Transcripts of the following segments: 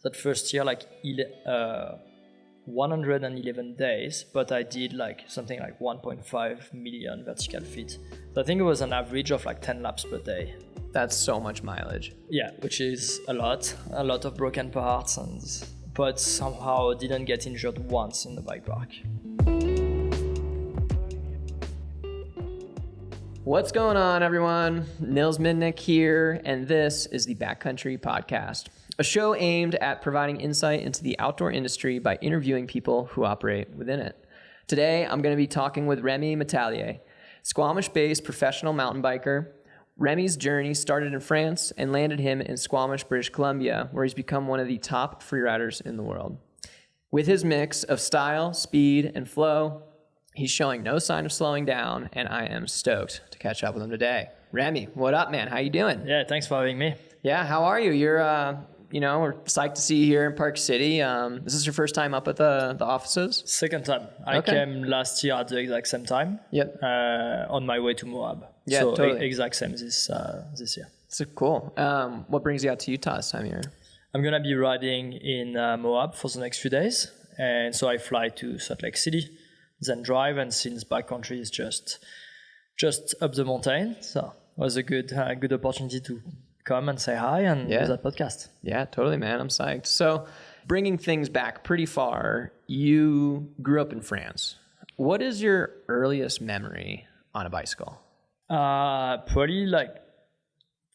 that first year 111 days, but I did something like 1.5 million vertical feet. So I think it was an average of 10 laps per day. That's so much mileage. Yeah, which is a lot of broken parts, but somehow didn't get injured once in the bike park. What's going on, everyone? Nils here, and this is the Backcountry podcast, a show aimed at providing insight into the outdoor industry by interviewing people who operate within it. Today, I'm going to be talking with Remy Metailler, Squamish-based professional mountain biker. Remy's journey started in France and landed him in Squamish, British Columbia, where he's become one of the top freeriders in the world. With his mix of style, speed, and flow, he's showing no sign of slowing down, and I am stoked to catch up with him today. Remy, what up, man? How you doing? Yeah, thanks for having me. Yeah, how are you? You're, we're psyched to see you here in Park City. This is your first time up at the offices? Second time. I came last year at the exact same time. Yep. On my way to Moab. Yeah, so totally. Exact same this year. So cool. What brings you out to Utah this time of year? I'm gonna be riding in Moab for the next few days, and so I fly to Salt Lake City, then drive, and since Backcountry is just up the mountain, so it was a good opportunity to come and say hi and do that podcast. Yeah, totally, man. I'm psyched. So bringing things back pretty far, you grew up in France. What is your earliest memory on a bicycle? Probably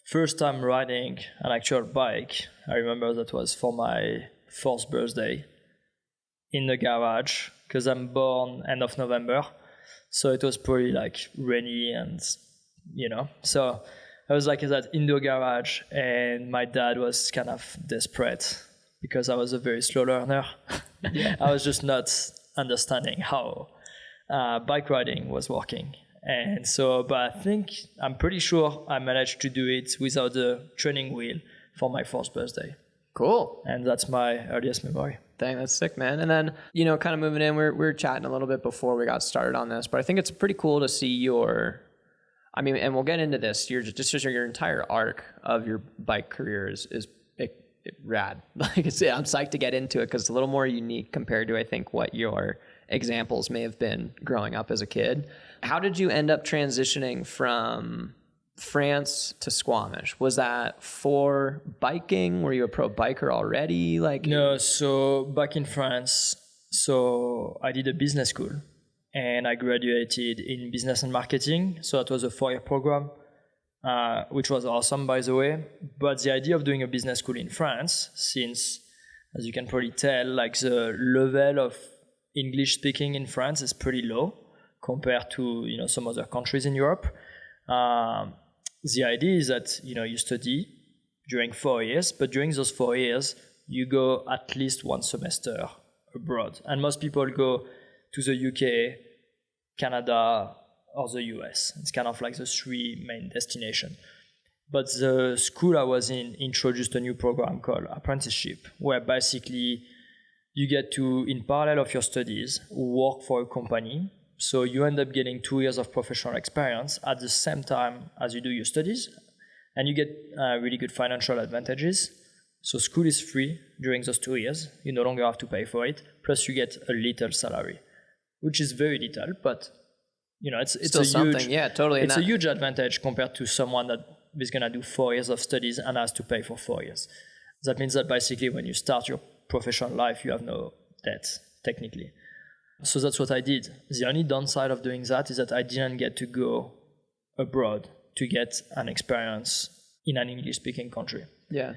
first time riding an actual bike. I remember that was for my 4th birthday in the garage, because I'm born end of November. So it was probably rainy and, so I was at that indoor garage, and my dad was kind of desperate because I was a very slow learner. Yeah. I was just not understanding how bike riding was working. And so, but I'm pretty sure I managed to do it without the training wheel for my 4th birthday. Cool. And that's my earliest memory. Dang, that's sick, man. And then, kind of moving in, we were chatting a little bit before we got started on this, but I think it's pretty cool to see and we'll get into this, your entire arc of your bike career is rad. I'm psyched to get into it because it's a little more unique compared to, I think, what your examples may have been growing up as a kid. How did you end up transitioning from France to Squamish? Was that for biking? Were you a pro biker already? No, so back in France, so I did a business school and I graduated in business and marketing. So it was a 4-year program, which was awesome, by the way. But the idea of doing a business school in France, since, as you can probably tell, the level of English speaking in France is pretty low compared to some other countries in Europe. The idea is that you study during 4 years, but during those 4 years you go at least one semester abroad, and most people go to the UK, Canada, or the US. It's kind of the 3 main destinations. But the school I was in introduced a new program called apprenticeship, where basically you get to, in parallel of your studies, work for a company. So you end up getting 2 years of professional experience at the same time as you do your studies, and you get really good financial advantages. So school is free during those 2 years. You no longer have to pay for it. Plus you get a little salary, which is very little, but it's still something. Huge, yeah, totally. It's a huge advantage compared to someone that is going to do 4 years of studies and has to pay for 4 years. That means that basically when you start your professional life, you have no debt, technically. So that's what I did. The only downside of doing that is that I didn't get to go abroad to get an experience in an English-speaking country. Yeah.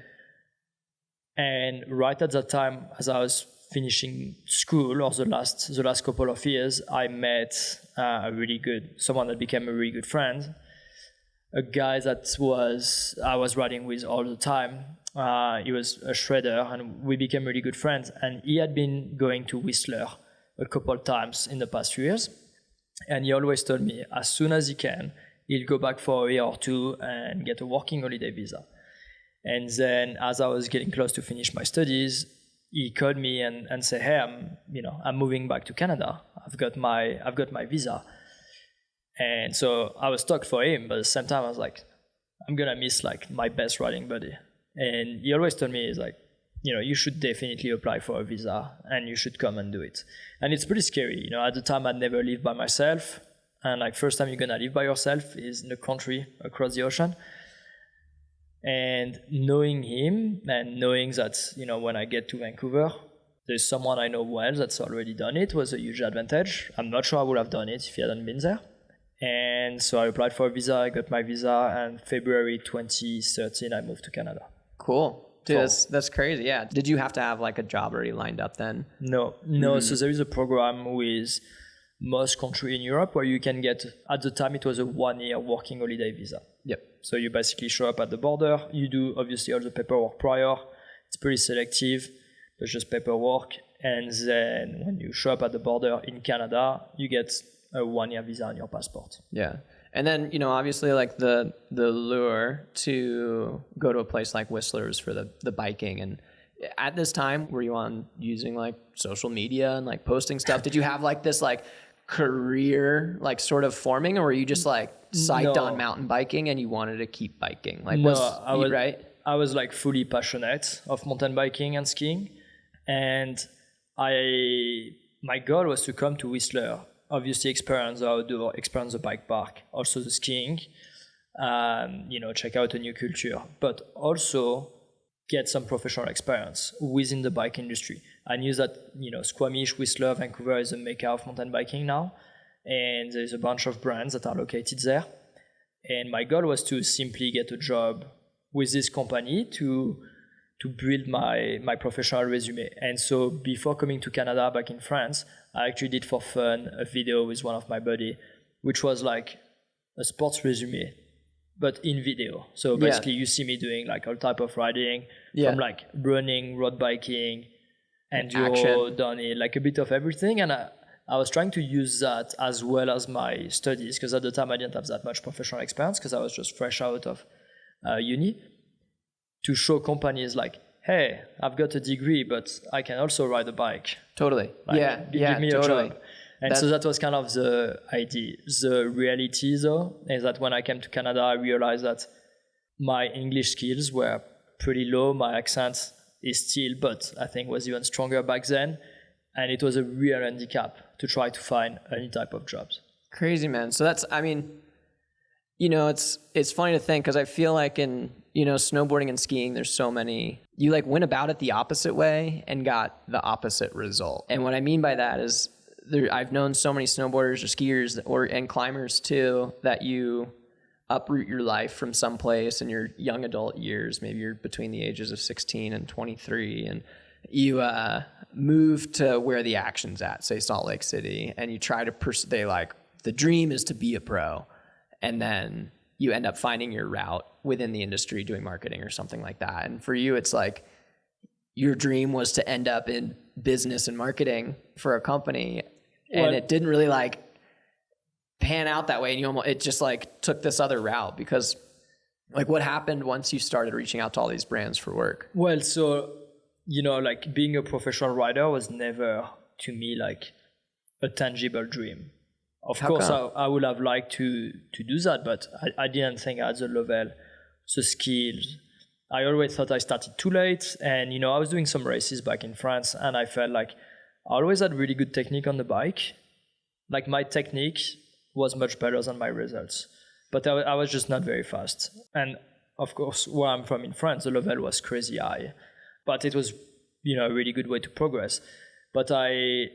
And right at that time, as I was finishing school, or the last couple of years, I met someone that became a really good friend, a guy that I was riding with all the time. He was a shredder, and we became really good friends. And he had been going to Whistler a couple of times in the past few years. And he always told me as soon as he can, he'll go back for a year or two and get a working holiday visa. And then as I was getting close to finish my studies, he called me and said, hey, I'm moving back to Canada. I've got my visa. And so I was stuck for him, but at the same time I was like, I'm gonna miss my best riding buddy. And he always told me, he's like, you should definitely apply for a visa and you should come and do it. And it's pretty scary. At the time I'd never lived by myself. And like first time you're going to live by yourself is in a country across the ocean. And knowing him and knowing that, when I get to Vancouver, there's someone I know well that's already done it was a huge advantage. I'm not sure I would have done it if he hadn't been there. And so I applied for a visa, I got my visa, and February 2013, I moved to Canada. Cool. Dude, that's crazy. Yeah. Did you have to have like a job already lined up then? No. So there is a program with most countries in Europe where you can get, at the time it was a 1-year working holiday visa. Yep. So you basically show up at the border. You do obviously all the paperwork prior. It's pretty selective. There's just paperwork. And then when you show up at the border in Canada, you get a 1-year visa on your passport. Yeah. And then, obviously like the lure to go to a place like Whistler's for the biking. And at this time, were you on using like social media and like posting stuff? Did you have like this like career like sort of forming, or were you just like psyched on mountain biking and you wanted to keep biking? Like right? I was like fully passionate of mountain biking and skiing. And my goal was to come to Whistler, obviously experience the outdoor, experience the bike park, also the skiing, check out a new culture, but also get some professional experience within the bike industry. I knew that, Squamish, Whistler, Vancouver is a mecca of mountain biking now, and there's a bunch of brands that are located there. And my goal was to simply get a job with this company to build my professional resume. And so before coming to Canada back in France, I actually did for fun a video with one of my buddy, which was like a sports resume, but in video. So basically you see me doing like all type of riding, from like running, road biking, enduro, downhill, like a bit of everything. And I was trying to use that as well as my studies, because at the time I didn't have that much professional experience because I was just fresh out of uni, to show companies like, hey, I've got a degree, but I can also ride a bike. Totally. Like, give me totally. a job. And so that was kind of the idea. The reality, though, is that when I came to Canada, I realized that my English skills were pretty low. My accent is still, but I think was even stronger back then. And it was a real handicap to try to find any type of jobs. Crazy, man. So that's, it's funny to think, because I feel like in, snowboarding and skiing, there's so many, you like went about it the opposite way and got the opposite result. And what I mean by that is I've known so many snowboarders or skiers and climbers too, that you uproot your life from someplace in your young adult years. Maybe you're between the ages of 16 and 23, and you move to where the action's at, say Salt Lake City, and you try to the dream is to be a pro. And then you end up finding your route within the industry doing marketing or something like that. And for you, it's like your dream was to end up in business and marketing for a company. And it didn't really like pan out that way. And it just like took this other route, because like what happened once you started reaching out to all these brands for work? Well, so, like being a professional rider was never to me like a tangible dream. Of course, I would have liked to do that, but I didn't think I had the level, the skills. I always thought I started too late. And, I was doing some races back in France, and I felt like I always had really good technique on the bike. Like my technique was much better than my results, but I was just not very fast. And of course, where I'm from in France, the level was crazy high, but it was, a really good way to progress. But I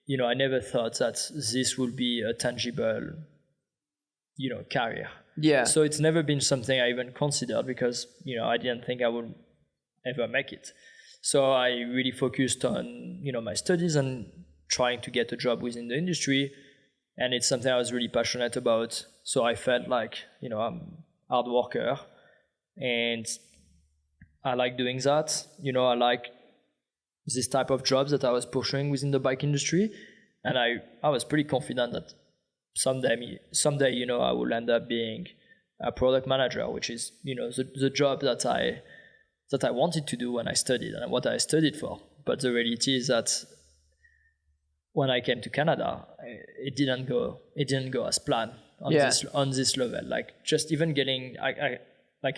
never thought that this would be a tangible, career. Yeah. So it's never been something I even considered, because, I didn't think I would ever make it. So I really focused on, my studies and trying to get a job within the industry. And it's something I was really passionate about. So I felt like, I'm a hard worker and I like doing that. I like this type of jobs that I was pursuing within the bike industry. And I was pretty confident that someday, I will end up being a product manager, which is, the job that I wanted to do when I studied and what I studied for. But the reality is that when I came to Canada, it didn't go as planned on this level. Like just even getting, I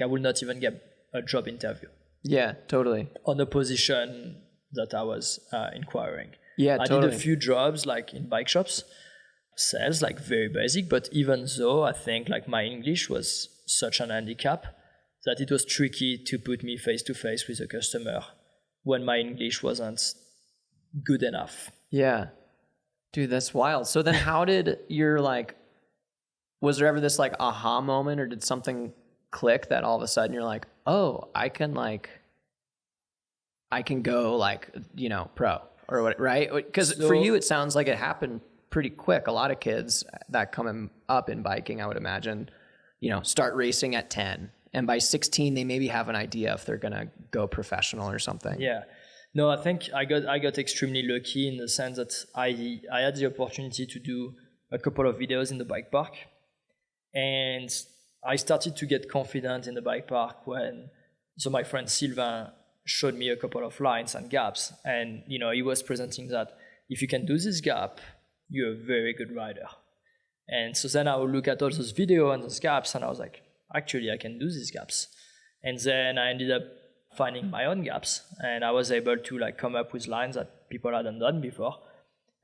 would not even get a job interview. Yeah, totally. on the position that I was inquiring. Yeah, I totally. did a few jobs like in bike shops, sales, like very basic, but even though I think like my English was such an handicap that it was tricky to put me face to face with a customer when my English wasn't good enough. Yeah. Dude, that's wild. So then how did your like, was there ever this like aha moment, or did something click that all of a sudden you're like, oh, I can go like, you know, pro or what, right? Because for you, it sounds like it happened pretty quick. A lot of kids that come up in biking, I would imagine, you know, start racing at 10. And by 16, they maybe have an idea if they're going to go professional or something. Yeah. No, I think I got extremely lucky in the sense that I had the opportunity to do a couple of videos in the bike park. And I started to get confident in the bike park when my friend Sylvain showed me a couple of lines and gaps. And, you know, he was presenting that if you can do this gap, you're a very good rider. And so then I would look at all those videos and those gaps, and I was like, actually, I can do these gaps. And then I ended up finding my own gaps, and I was able to like come up with lines that people hadn't done before.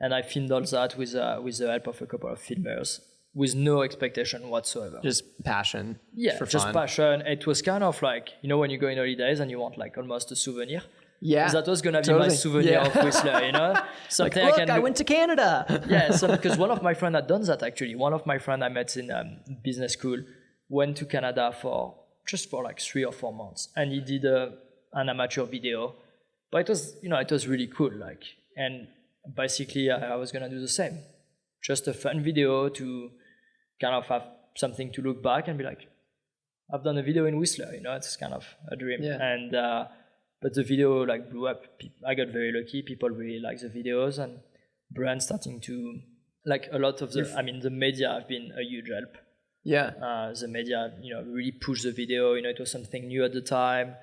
And I filmed all that with the help of a couple of filmers with no expectation whatsoever. Just passion. Yeah, for just fun. passion. It was kind of like, you know, when you go on holidays and you want like almost a souvenir. Yeah, that was gonna be my souvenir of Whistler, you know. Something like, look, I went to Canada. Yeah, because one of my friends had done that actually. One of my friends I met in business school went to Canada for like 3 or 4 months, and he did an amateur video, but it was really cool. Like, and basically I was gonna do the same, just a fun video to kind of have something to look back and be like, I've done a video in Whistler, you know. It's kind of a dream. Yeah. And but the video like blew up. I got very lucky. People really like the videos, and brands starting to like a lot of the media have been a huge help. Yeah. The media, you know, really pushed the video. You know, it was something new at the time.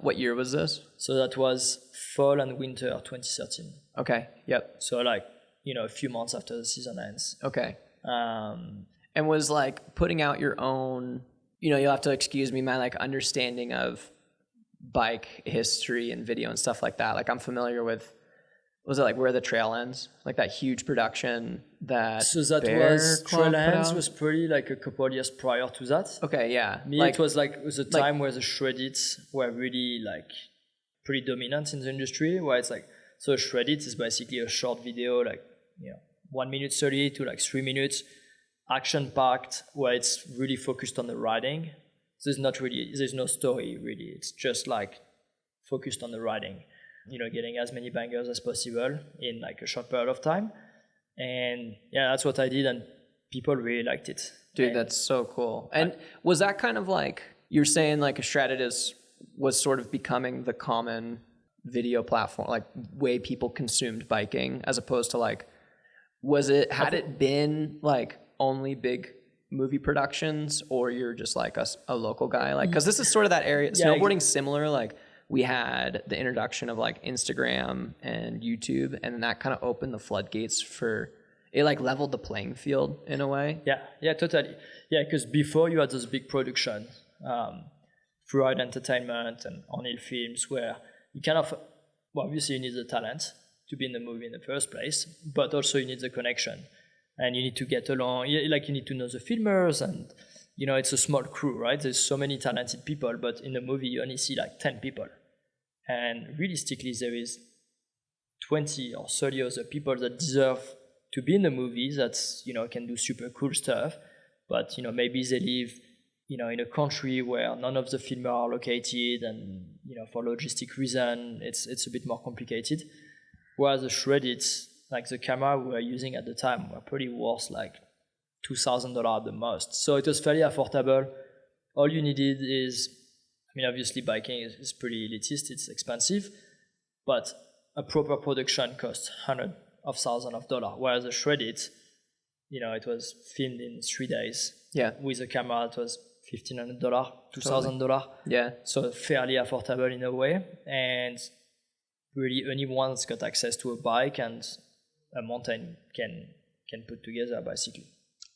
What year was this? So that was fall and winter 2013. Okay. Yep. So like, you know, a few months after the season ends. Okay. And was like putting out your own, you know, you'll have to excuse me, my like understanding of bike history and video and stuff like that. Like I'm familiar with, was it like Where the Trail Ends? Like that huge production that. So that was Trail Ends was pretty like a couple of years prior to that. Okay, yeah. It was the time where the shreddits were really like pretty dominant in the industry. Where it's like, so shreddit is basically a short video, like, you know, 1 minute 30 to like 3 minutes, action packed, where it's really focused on the riding. There's no story really. It's just like focused on the riding. You know, getting as many bangers as possible in like a short period of time. And yeah, that's what I did, and people really liked it. Dude, that's so cool. And was that kind of like, you're saying like a Shreddit was sort of becoming the common video platform, like way people consumed biking, as opposed to like, had it been like only big movie productions, or you're just like a local guy? Like, because this is sort of that area. Snowboarding's similar, like, we had the introduction of like Instagram and YouTube, and that kind of opened the floodgates for it, like leveled the playing field in a way. Yeah, totally. Yeah, because before you had those big productions, Freeride Entertainment and O'Neill Films, where you kind of, well, obviously you need the talent to be in the movie in the first place, but also you need the connection, and you need to get along. Like, you need to know the filmers, and you know, it's a small crew, right? There's so many talented people, but in the movie you only see like 10 people. And realistically, there is 20 or 30 other people that deserve to be in the movie that, you know, can do super cool stuff. But, you know, maybe they live, you know, in a country where none of the filmers are located, and, you know, for logistic reason, it's a bit more complicated. Whereas the shreddits, like the camera we were using at the time, were pretty worth like $2,000 at the most. So it was fairly affordable. All you needed is, I mean, obviously biking is pretty elitist, it's expensive, but a proper production costs hundreds of thousands of dollars. Whereas the shreddit, you know, it was filmed in 3 days. Yeah. With a camera, it was $1,500, $2,000. Yeah. So fairly affordable in a way. And really anyone's got access to a bike and a mountain can put together, basically.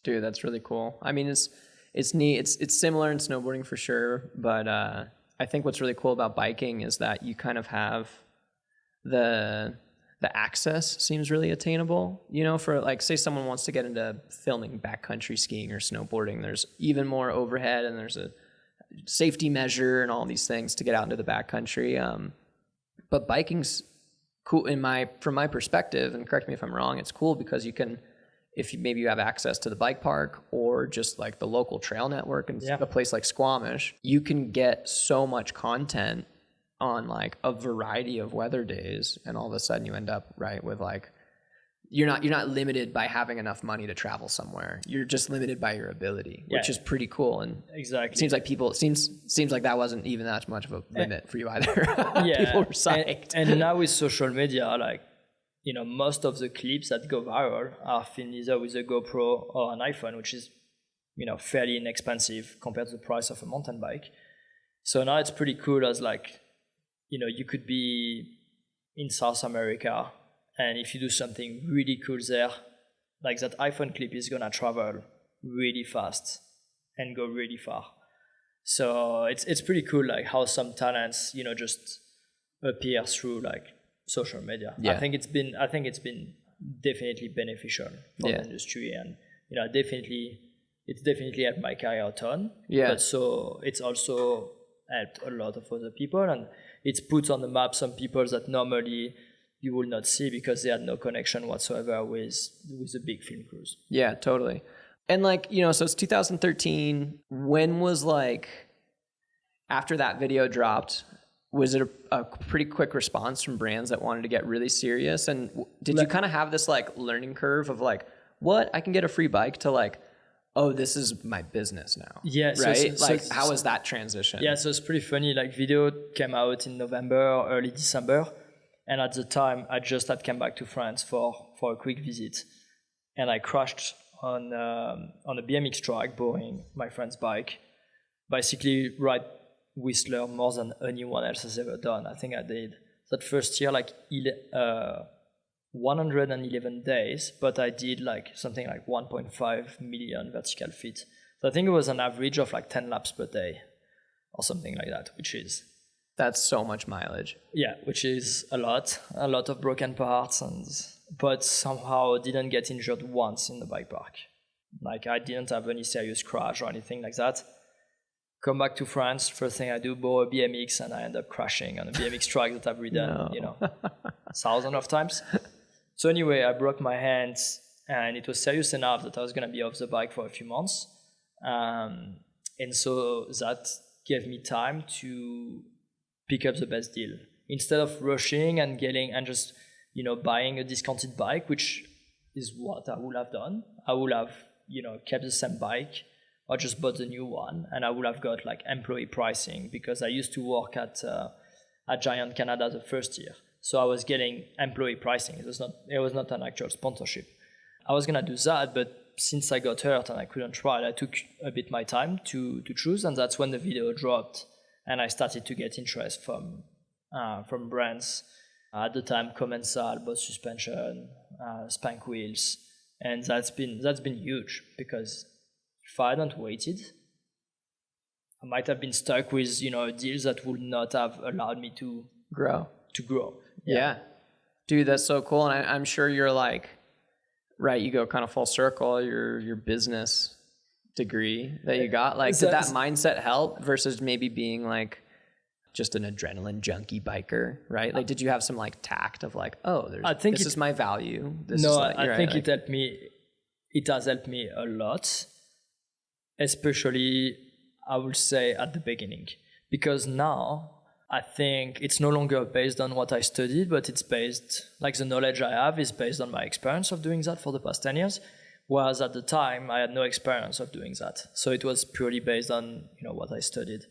Dude, that's really cool. I mean, it's neat. It's similar in snowboarding for sure, but I think what's really cool about biking is that you kind of have the access seems really attainable, you know, for like, say someone wants to get into filming backcountry skiing or snowboarding, there's even more overhead and there's a safety measure and all these things to get out into the backcountry. But biking's cool from my perspective, and correct me if I'm wrong, it's cool because you can, if maybe you have access to the bike park or just like the local trail network and a place like Squamish, you can get so much content on like a variety of weather days, and all of a sudden you end up with like, you're not limited by having enough money to travel somewhere. You're just limited by your ability, which is pretty cool. And exactly, it seems like that wasn't even that much of a limit for you either. People were psyched. And now with social media, like, you know, most of the clips that go viral are filmed either with a GoPro or an iPhone, which is, you know, fairly inexpensive compared to the price of a mountain bike. So now it's pretty cool as like, you know, you could be in South America, and if you do something really cool there, like that iPhone clip is gonna travel really fast and go really far. So it's pretty cool, like how some talents, you know, just appear through like social media. Yeah. I think it's been definitely beneficial for the industry, and you know, it's definitely helped my career a ton. Yeah. But so it's also helped a lot of other people, and it's put on the map some people that normally you will not see because they had no connection whatsoever with the big film crews. Yeah, totally. And like, you know, so it's 2013. When was like, after that video dropped, was it a pretty quick response from brands that wanted to get really serious? And did you kind of have this like learning curve of like, what, I can get a free bike, to like, oh, this is my business now? Yeah. Right? How was that transition? Yeah, so it's pretty funny. Like, video came out in November or early December. And at the time, I just had come back to France for a quick visit. And I crashed on a BMX track, borrowing my friend's bike. Basically, ride Whistler more than anyone else has ever done. I think I did that first year, like 111 days, but I did like something like 1.5 million vertical feet. So I think it was an average of like 10 laps per day or something like that, that's so much mileage. Yeah, which is a lot of broken parts, but somehow didn't get injured once in the bike park. Like, I didn't have any serious crash or anything like that. Come back to France, first thing I do, borrow a BMX, and I end up crashing on a BMX track that I've ridden, you know, thousands of times. So anyway, I broke my hands, and it was serious enough that I was going to be off the bike for a few months. And so that gave me time to pick up the best deal. Instead of rushing and just, you know, buying a discounted bike, which is what I would have done. I would have, you know, kept the same bike or just bought the new one, and I would have got like employee pricing, because I used to work at Giant Canada the first year. So I was getting employee pricing. It was not an actual sponsorship. I was gonna do that, but since I got hurt and I couldn't ride, I took a bit my time to choose, and that's when the video dropped. And I started to get interest from brands. At the time, Commensal, Boss Suspension, Spank Wheels, and that's been huge, because if I hadn't waited, I might have been stuck with, you know, deals that would not have allowed me to grow. Yeah. Dude, that's so cool. And I'm sure you're like, right, you go kind of full circle, your business degree that you got, like, did that mindset help versus maybe being like just an adrenaline junkie biker, right? Like, did you have some like tact of like, oh, this is my value? I think it helped me. It has helped me a lot, especially I would say at the beginning, because now I think it's no longer based on what I studied, but it's based, like, the knowledge I have is based on my experience of doing that for the past 10 years. Whereas at the time, I had no experience of doing that. So it was purely based on, you know, what I studied.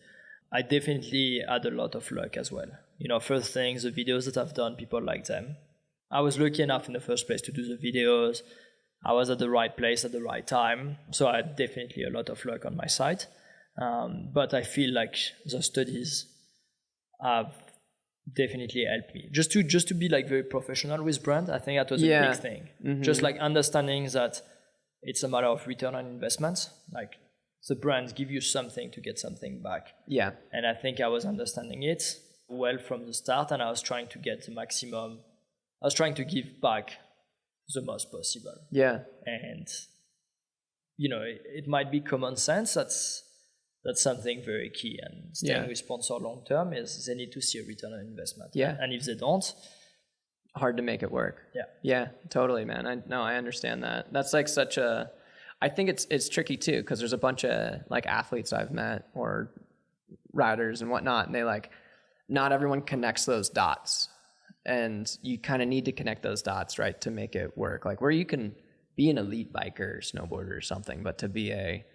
I definitely had a lot of luck as well. You know, first things, the videos that I've done, people like them. I was lucky enough in the first place to do the videos. I was at the right place at the right time. So I had definitely a lot of luck on my side. But I feel like the studies have definitely helped me. Just to be like very professional with brand, I think that was a big thing. Mm-hmm. Just like understanding that it's a matter of return on investment. Like, the brands give you something to get something back. Yeah. And I think I was understanding it well from the start, and I was trying to get the maximum. I was trying to give back the most possible. Yeah. And, you know, it might be common sense. That's something very key. And staying with sponsor long term is they need to see a return on investment. Yeah. And if they don't, hard to make it work. Yeah. Yeah, totally, man. I understand that. That's like such a, I think it's tricky too, because there's a bunch of like athletes I've met or riders and whatnot, and they like, not everyone connects those dots. And you kind of need to connect those dots, right, to make it work. Like where you can be an elite biker or snowboarder or something, but to be a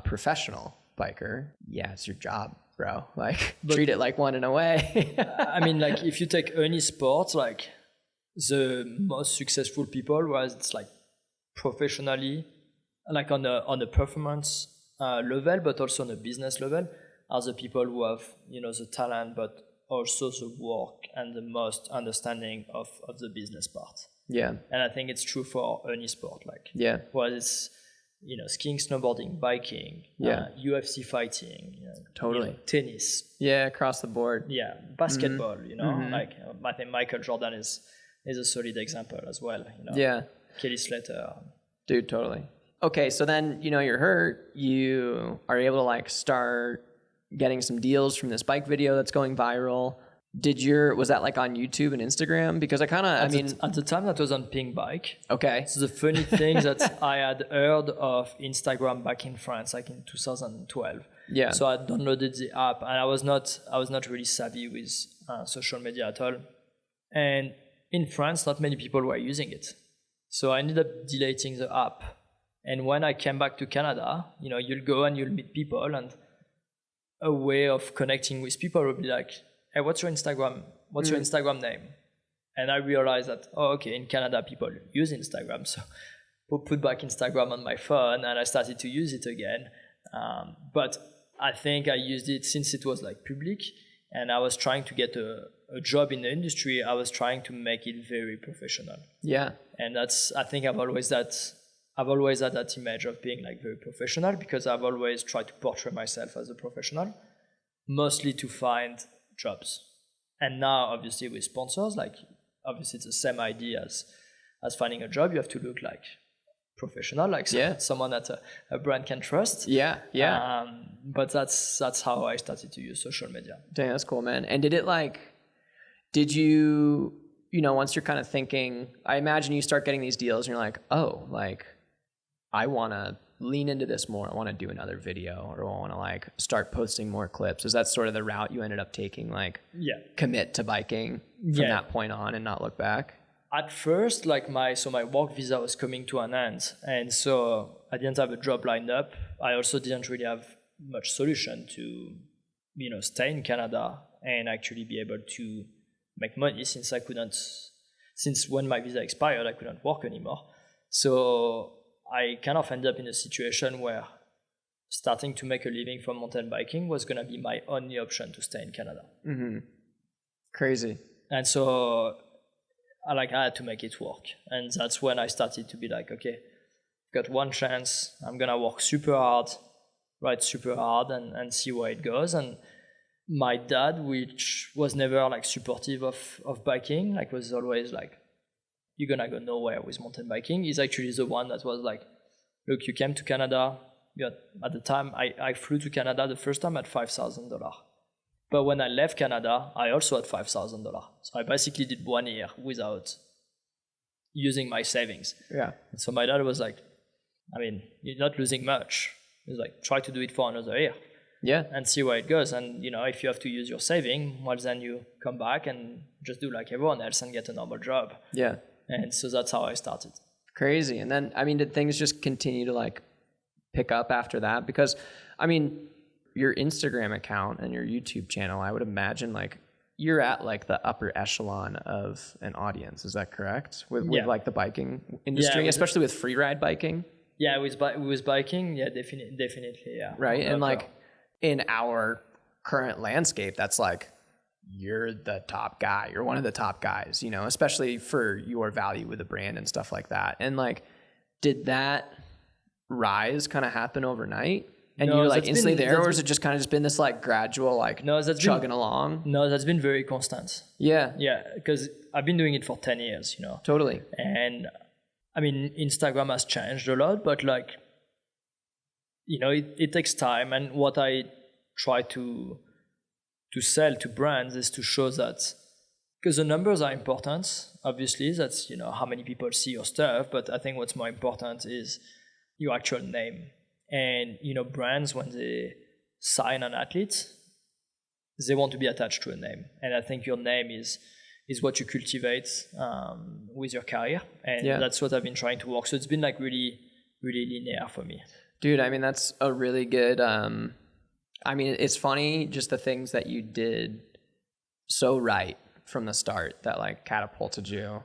professional biker, yeah, it's your job, bro. Like treat it like one in a way. I mean, like if you take any sport, like the most successful people was it's like professionally, like on a performance level, but also on a business level, are the people who have, you know, the talent, but also the work and the most understanding of the business part. Yeah. And I think it's true for any sport, like whether it's, you know, skiing, snowboarding, biking, UFC fighting, you know, totally, you know, tennis, across the board, basketball, you know, like I think Michael Jordan is a solid example as well, you know. Kelly Slater, dude, totally. Okay, so then, you know, you're hurt, you are able to like start getting some deals from this bike video that's going viral. Was that like on YouTube and Instagram? Because at the time that was on Pink Bike. Okay. So the funny thing that I had heard of Instagram back in France, like in 2012. Yeah. So I downloaded the app, and I was not really savvy with social media at all. And in France, not many people were using it. So I ended up deleting the app. And when I came back to Canada, you know, you'll go and you'll meet people, and a way of connecting with people would be like, hey, what's your Instagram? What's your Instagram name? And I realized that, in Canada, people use Instagram. So I put back Instagram on my phone, and I started to use it again. But I think I used it since it was like public, and I was trying to get a job in the industry. I was trying to make it very professional. Yeah. And I think I've always had that image of being like very professional, because I've always tried to portray myself as a professional, mostly to find jobs. And now obviously with sponsors, like obviously it's the same idea as finding a job. You have to look like professional, like someone that a brand can trust. But that's how I started to use social media. Dang, that's cool, man. And did you once you're kind of thinking, I imagine you start getting these deals and you're like, I want to lean into this more. I want to do another video, or I want to start posting more clips. Is that sort of the route you ended up taking? Commit to biking from that point on and not look back? At first, my work visa was coming to an end, and so I didn't have a job lined up. I also didn't really have much solution to, stay in Canada and actually be able to make money, since when my visa expired, I couldn't work anymore. So I kind of ended up in a situation where starting to make a living from mountain biking was going to be my only option to stay in Canada. Mm-hmm. Crazy. And so I had to make it work. And that's when I started to be like, okay, got one chance. I'm going to work super hard, ride super hard, and see where it goes. And my dad, which was never supportive of biking, was always like, you're gonna go nowhere with mountain biking. He's actually the one that was like, look, you came to Canada. At the time, I flew to Canada the first time at $5,000. But when I left Canada, I also had $5,000. So I basically did 1 year without using my savings. Yeah. And so my dad was like, you're not losing much. He's like, try to do it for another year. Yeah. And see where it goes. And, if you have to use your saving, well, then you come back and just do like everyone else and get a normal job. Yeah. And so that's how I started. Crazy. And then, did things just continue to pick up after that? Because, your Instagram account and your YouTube channel, I would imagine you're at the upper echelon of an audience. Is that correct? With the biking industry, especially with free ride biking? Yeah, with biking, yeah, definitely, yeah. Right. And in our current landscape, that's you're the top guy. You're one of the top guys, especially for your value with the brand and stuff like that. And did that rise kind of happen overnight? And No, you're like that's instantly been- there, or that's has it just kind of just been this like gradual like No, that's chugging along? No, that's been very constant. Yeah, Yeah, because I've been doing it for 10 years, totally. And I mean, Instagram has changed a lot, but like, it takes time. And what I try to sell to brands is to show that, because the numbers are important, obviously, that's, how many people see your stuff. But I think what's more important is your actual name. And, brands, when they sign an athlete, they want to be attached to a name. And I think your name is what you cultivate with your career. And that's what I've been trying to work. So it's been like really, really linear for me. Dude, I mean, that's a really good, I mean, it's funny just the things that you did so right from the start that like catapulted you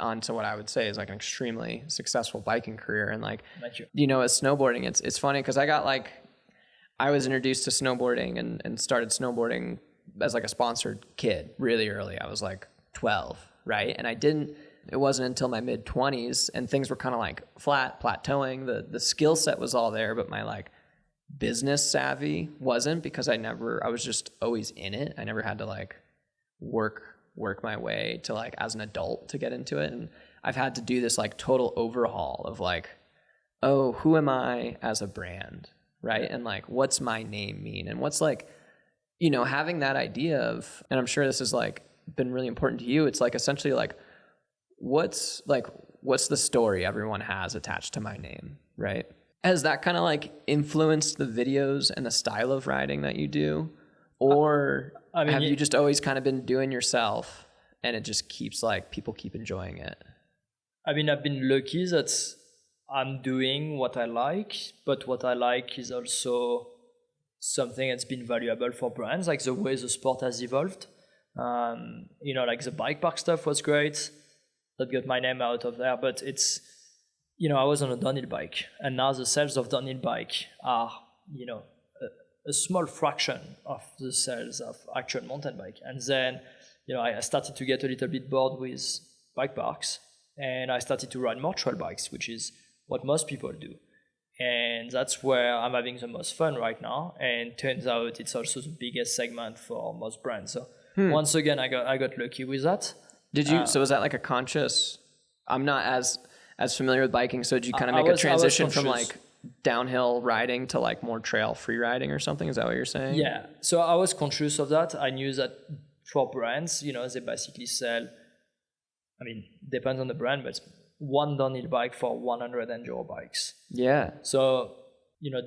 onto what I would say is like an extremely successful biking career. And like, Thank you. As snowboarding, it's funny because I was introduced to snowboarding and started snowboarding as like a sponsored kid really early. I was like 12, right? And it wasn't until my mid 20s and things were kind of like plateauing. The skill set was all there, but my like business savvy wasn't, because I was just always in it. I never had to like work my way to like as an adult to get into it. And I've had to do this like total overhaul of like, oh, who am I as a brand, right? And like, what's my name mean? And what's like, having that idea of, and I'm sure this has like been really important to you. It's like essentially like, what's the story everyone has attached to my name, right? Has that kind of like influenced the videos and the style of riding that you do? Or have you just always kind of been doing yourself and it just keeps like, people keep enjoying it? I mean, I've been lucky that I'm doing what I like, but what I like is also something that's been valuable for brands, like the way the sport has evolved. Like the bike park stuff was great. That got my name out of there, but it's, I was on a downhill bike, and now the sales of downhill bike are, a small fraction of the sales of actual mountain bike. And then, I started to get a little bit bored with bike parks, and I started to ride more trail bikes, which is what most people do. And that's where I'm having the most fun right now. And turns out it's also the biggest segment for most brands. So once again, I got lucky with that. Did you? So was that like a conscious? I'm not as familiar with biking. So did you kind of make a transition from like downhill riding to like more trail free riding or something? Is that what you're saying? Yeah. So I was conscious of that. I knew that for brands, they basically sell, I mean, depends on the brand, but one downhill bike for 100 enduro bikes. Yeah. So,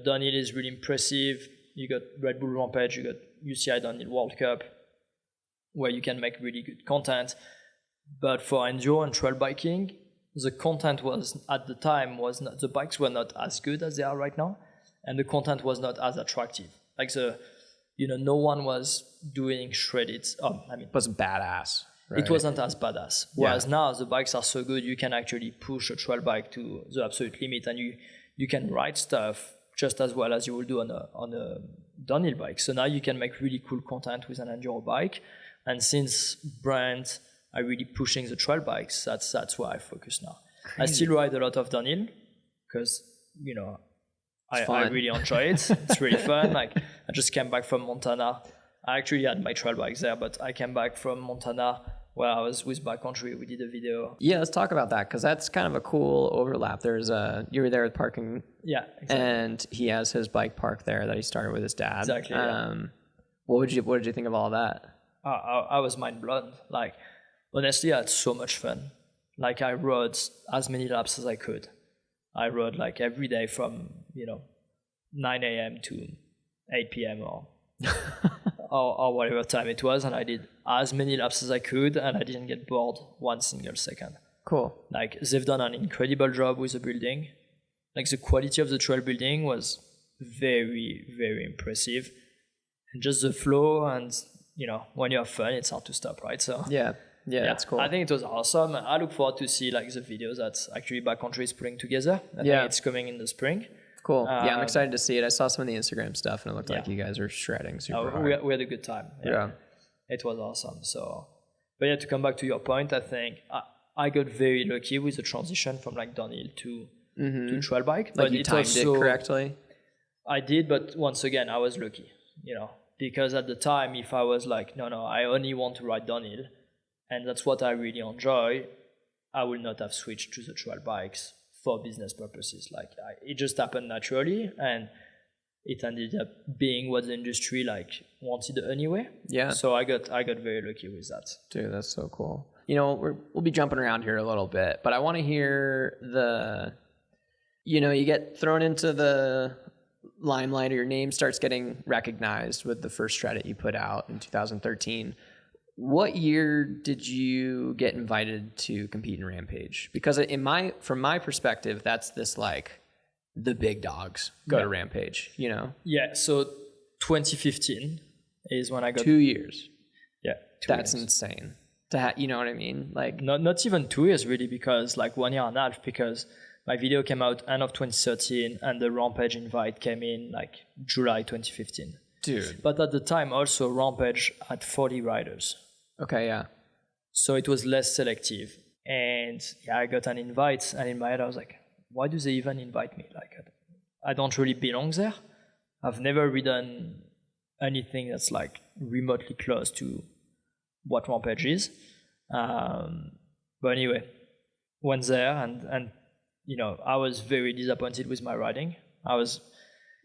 downhill is really impressive. You got Red Bull Rampage, you got UCI Downhill World Cup, where you can make really good content. But for enduro and trail biking, the content was, at the time, the bikes were not as good as they are right now, and the content was not as attractive. Like no one was doing shredded. It wasn't badass. Right? It wasn't as badass. Whereas now the bikes are so good, you can actually push a trail bike to the absolute limit, and you can ride stuff just as well as you will do on a downhill bike. So now you can make really cool content with an enduro bike. And since brands are really pushing the trail bikes, that's where I focus now. Crazy. I still ride a lot of downhill because, I really enjoy it. It's really fun. Like, I just came back from Montana. I actually had my trail bikes there, but I came back from Montana where I was with Backcountry. We did a video. Yeah, let's talk about that, because that's kind of a cool overlap. You were there with parking. Yeah, exactly. And he has his bike park there that he started with his dad. Exactly. Yeah. What did you think of all that? I was mind blown. Like, honestly, I had so much fun. Like, I rode as many laps as I could. I rode like every day from 9 a.m. to 8 p.m. or whatever time it was, and I did as many laps as I could, and I didn't get bored one single second. Cool. Like, they've done an incredible job with the building. Like, the quality of the trail building was very, very impressive. And just the flow, and when you have fun, it's hard to stop, right? So yeah, that's cool. I think it was awesome. I look forward to see like the videos that actually Backcountry is putting together. I think it's coming in the spring. Cool. I'm excited to see it. I saw some of the Instagram stuff, and it looked like you guys were shredding super hard. We had a good time. Yeah. It was awesome. So, but yeah, to come back to your point, I think I got very lucky with the transition from like downhill to trail bike. Like, you timed it correctly? I did, but once again, I was lucky, because at the time, if I was like, no, I only want to ride downhill, and that's what I really enjoy, I would not have switched to the trail bikes for business purposes. Like it just happened naturally, and it ended up being what the industry like wanted anyway. Yeah. So I got very lucky with that. Dude, that's so cool. We'll be jumping around here a little bit, but I want to hear you get thrown into the limelight, or your name starts getting recognized with the first shred that you put out in 2013. What year did you get invited to compete in Rampage? Because from my perspective, that's this like the big dogs go to Rampage, Yeah, so 2015 is when I got 2 years. Yeah, that's insane. You know what I mean? Like not even 2 years really, because like 1 year and a half, because my video came out end of 2013 and the Rampage invite came in like July 2015. Dude. But at the time also Rampage had 40 riders. Okay, yeah. So it was less selective. And I got an invite, and in my head I was like, why do they even invite me? Like I don't really belong there. I've never ridden anything that's like remotely close to what Rampage is. But anyway, went there and I was very disappointed with my riding. Well,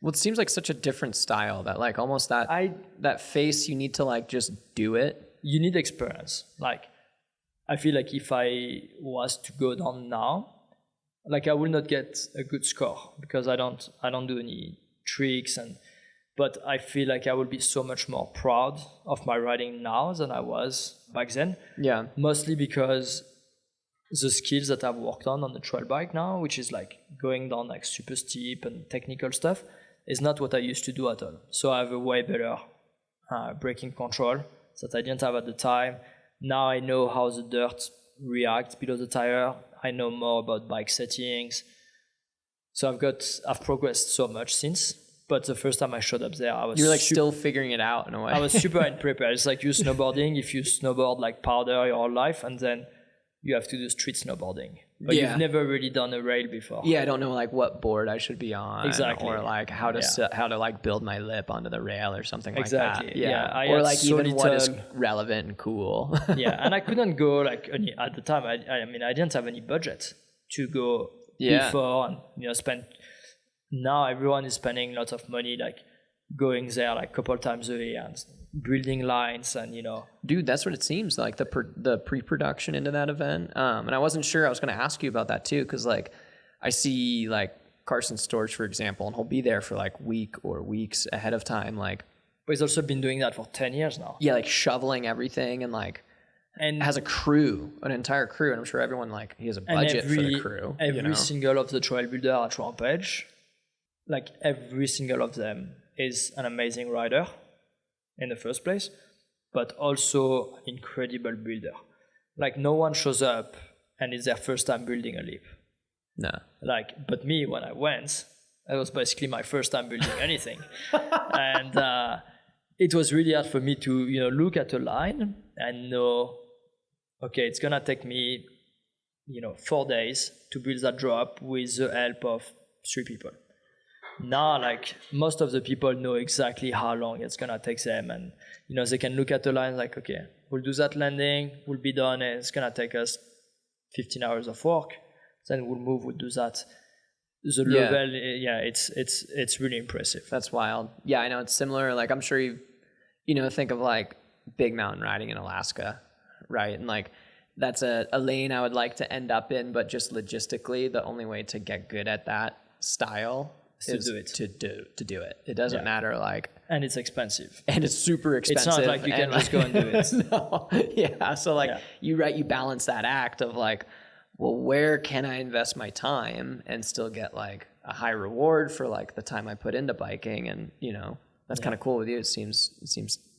it seems like such a different style that like almost that face, you need to like just do it. You need experience. Like, I feel like if I was to go down now, like I will not get a good score because I don't do any tricks, but I feel like I will be so much more proud of my riding now than I was back then. Yeah. Mostly because the skills that I've worked on the trail bike now, which is like going down like super steep and technical stuff, is not what I used to do at all. So I have a way better braking control that I didn't have at the time. Now I know how the dirt reacts below the tire. I know more about bike settings. So I've progressed so much since. But the first time I showed up there, I was... You're like still figuring it out in a way. I was super unprepared. It's like you snowboarding. If you snowboard like powder your whole life, and then you have to do street snowboarding. But you've never really done a rail before. Yeah, I don't know like what board I should be on. Exactly. Or like how to like build my lip onto the rail or something like that. Yeah. Or like even what is relevant and cool. Yeah, and I couldn't go like at the time. I mean, I didn't have any budget to go before and spend. Now everyone is spending lots of money like going there like a couple times a year and building lines and Dude, that's what it seems like, the pre-production into that event. And I wasn't sure, I was going to ask you about that too, because like I see like Carson Storch, for example, and he'll be there for like week or weeks ahead of time, like. But he's also been doing that for 10 years now. Yeah, like shoveling everything and has a crew, an entire crew, and I'm sure everyone like he has a budget for the crew. Every single of the trail builder at Rampage, like every single of them is an amazing rider in the first place, but also an incredible builder. Like no one shows up and it's their first time building a lip. No. But me, when I went, it was basically my first time building anything. And it was really hard for me to, look at a line and know, okay, it's gonna take me, 4 days to build that drop with the help of 3 people. Now, like most of the people know exactly how long it's gonna take them, and they can look at the line like, okay, we'll do that landing, we'll be done, and it's gonna take us 15 hours of work. Then we'll move, we'll do that. The level, it's really impressive. That's wild. Yeah, I know it's similar. Like I'm sure you think of like big mountain riding in Alaska, right? And like that's a lane I would like to end up in, but just logistically, the only way to get good at that style is to do it. It doesn't matter like. And it's expensive. And it's super expensive. It's not like you can just go and do it. No. Yeah. So like you balance that act of like, well, where can I invest my time and still get like a high reward for like the time I put into biking? And that's kind of cool with you. It seems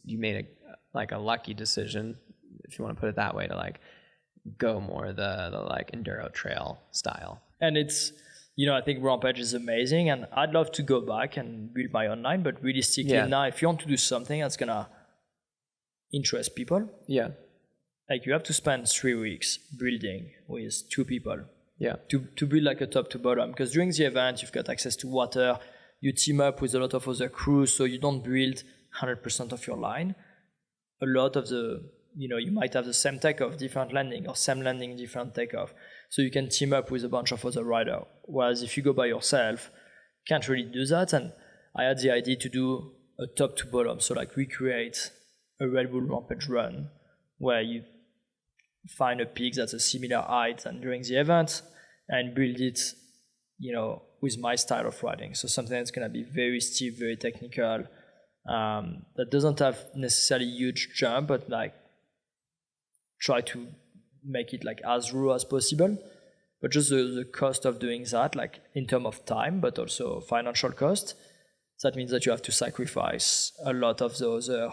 you made a lucky decision, if you want to put it that way, to like go more the like enduro trail style. And it's I think Rampage is amazing, and I'd love to go back and build my own line, but realistically now, if you want to do something that's gonna interest people, like you have to spend 3 weeks building with 2 people, to build like a top to bottom. Because during the event, you've got access to water, you team up with a lot of other crews, so you don't build 100% of your line. A lot of you might have the same takeoff, different landing, or same landing, different takeoff. So you can team up with a bunch of other riders. Whereas if you go by yourself, you can't really do that. And I had the idea to do a top to bottom, so like recreate a Red Bull Rampage run where you find a peak that's a similar height than during the event and build it, with my style of riding. So something that's going to be very steep, very technical, that doesn't have necessarily huge jump, but like try to make it like as raw as possible. But just the cost of doing that, like in terms of time, but also financial cost, that means that you have to sacrifice a lot of the other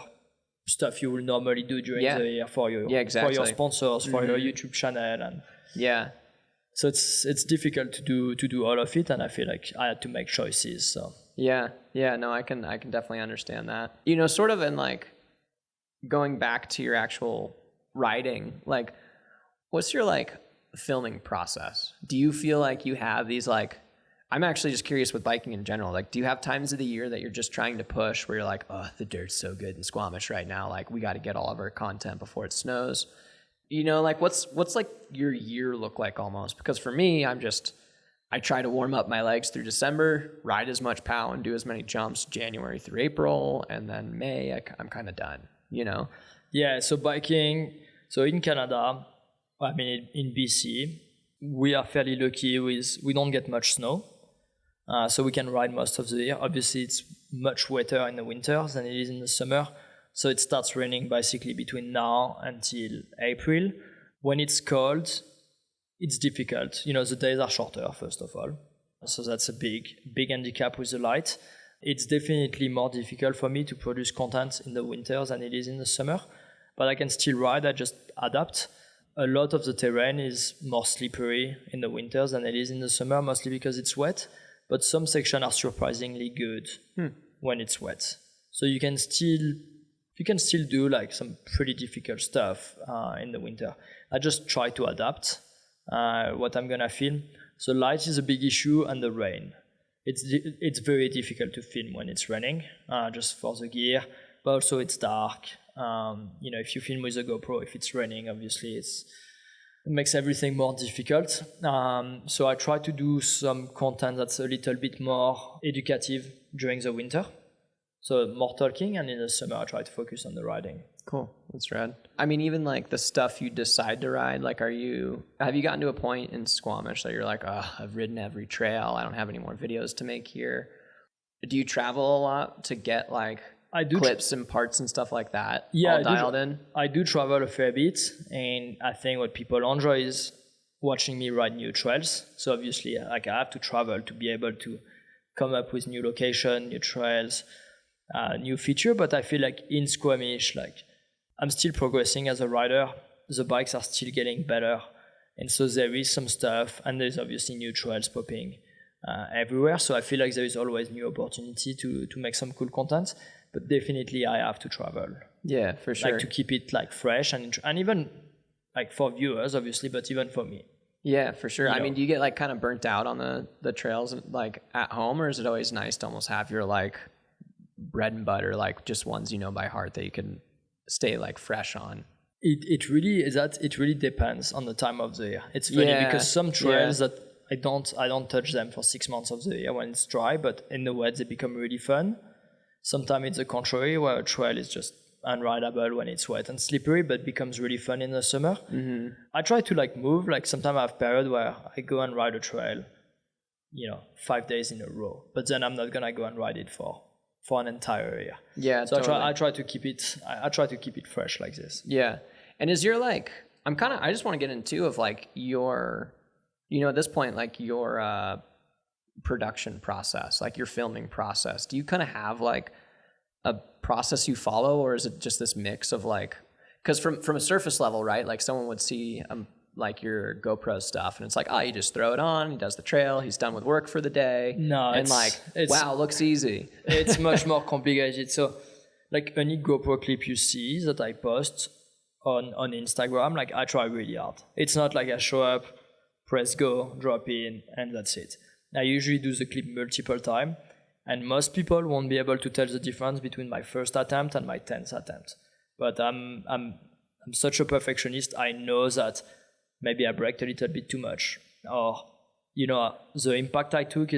stuff you will normally do during the year for your sponsors, for your YouTube channel, and so it's difficult to do all of it, and I feel like I had to make choices. So no, I can definitely understand that. Sort of in like going back to your actual riding, like what's your like filming process? Do you feel like you have these like, I'm actually just curious with biking in general, like do you have times of the year that you're just trying to push where you're like, oh, the dirt's so good in Squamish right now, like we got to get all of our content before it snows? Like what's like your year look like almost? Because for me, I try to warm up my legs through December, ride as much POW and do as many jumps January through April, and then May I'm kind of done, Yeah, so biking, so in Canada, I mean in BC, we are fairly lucky we don't get much snow. So we can ride most of the year. Obviously, it's much wetter in the winter than it is in the summer. So it starts raining basically between now until April. When it's cold, it's difficult. The days are shorter, first of all. So that's a big handicap with the light. It's definitely more difficult for me to produce content in the winter than it is in the summer. But I can still ride, I just adapt. A lot of the terrain is more slippery in the winters than it is in the summer, mostly because it's wet. But some sections are surprisingly good when it's wet. So you can still do like some pretty difficult stuff in the winter. I just try to adapt what I'm gonna film. So light is a big issue, and the rain. It's very difficult to film when it's raining, just for the gear. But also it's dark. If you film with a GoPro, if it's raining, obviously it makes everything more difficult. So I try to do some content that's a little bit more educative during the winter. So more talking, and in the summer I try to focus on the riding. Cool, that's rad. I mean, even like the stuff you decide to ride, like have you gotten to a point in Squamish that you're like, oh, I've ridden every trail, I don't have any more videos to make here? Do you travel a lot to get like clips and parts and stuff like that all dialed in? I do travel a fair bit, and I think what people enjoy is watching me ride new trails. So obviously, like I have to travel to be able to come up with new location, new trails, new feature. But I feel like in Squamish, like I'm still progressing as a rider. The bikes are still getting better, and so there is some stuff, and there's obviously new trails popping everywhere. So I feel like there is always new opportunity to make some cool content. But definitely I have to travel. Yeah, for sure. Like to keep it like fresh and even like for viewers, obviously, but even for me. Yeah, for sure. I mean, do you get like kind of burnt out on the trails like at home, or is it always nice to almost have your like bread and butter, like just ones you know by heart that you can stay like fresh on? It really depends on the time of the year. It's funny because some trails that I don't touch them for 6 months of the year when it's dry, but in the wet they become really fun. Sometimes it's the contrary, where a trail is just unrideable when it's wet and slippery, but becomes really fun in the summer. Mm-hmm. I try to like move. Like sometimes I have period where I go and ride a trail, 5 days in a row. But then I'm not gonna go and ride it for an entire year. Yeah. So totally. I try to keep it fresh like this. Yeah. And is your like I just want to get into of like your at this point like your production process, like your filming process. Do you kind of have like a process you follow, or is it just this mix of like, because from a surface level, right, like someone would see like your GoPro stuff and it's like, oh, you just throw it on, he does the trail, he's done with work for the day. No, and like, wow, looks easy. It's much more complicated. So like any GoPro clip you see that I post on Instagram, like I try really hard. It's not like I show up, press go, drop in, and that's it. I usually do the clip multiple times, And most people won't be able to tell the difference between my first attempt and my 10th attempt. But I'm such a perfectionist. I know that maybe I braked a little bit too much, or the impact I took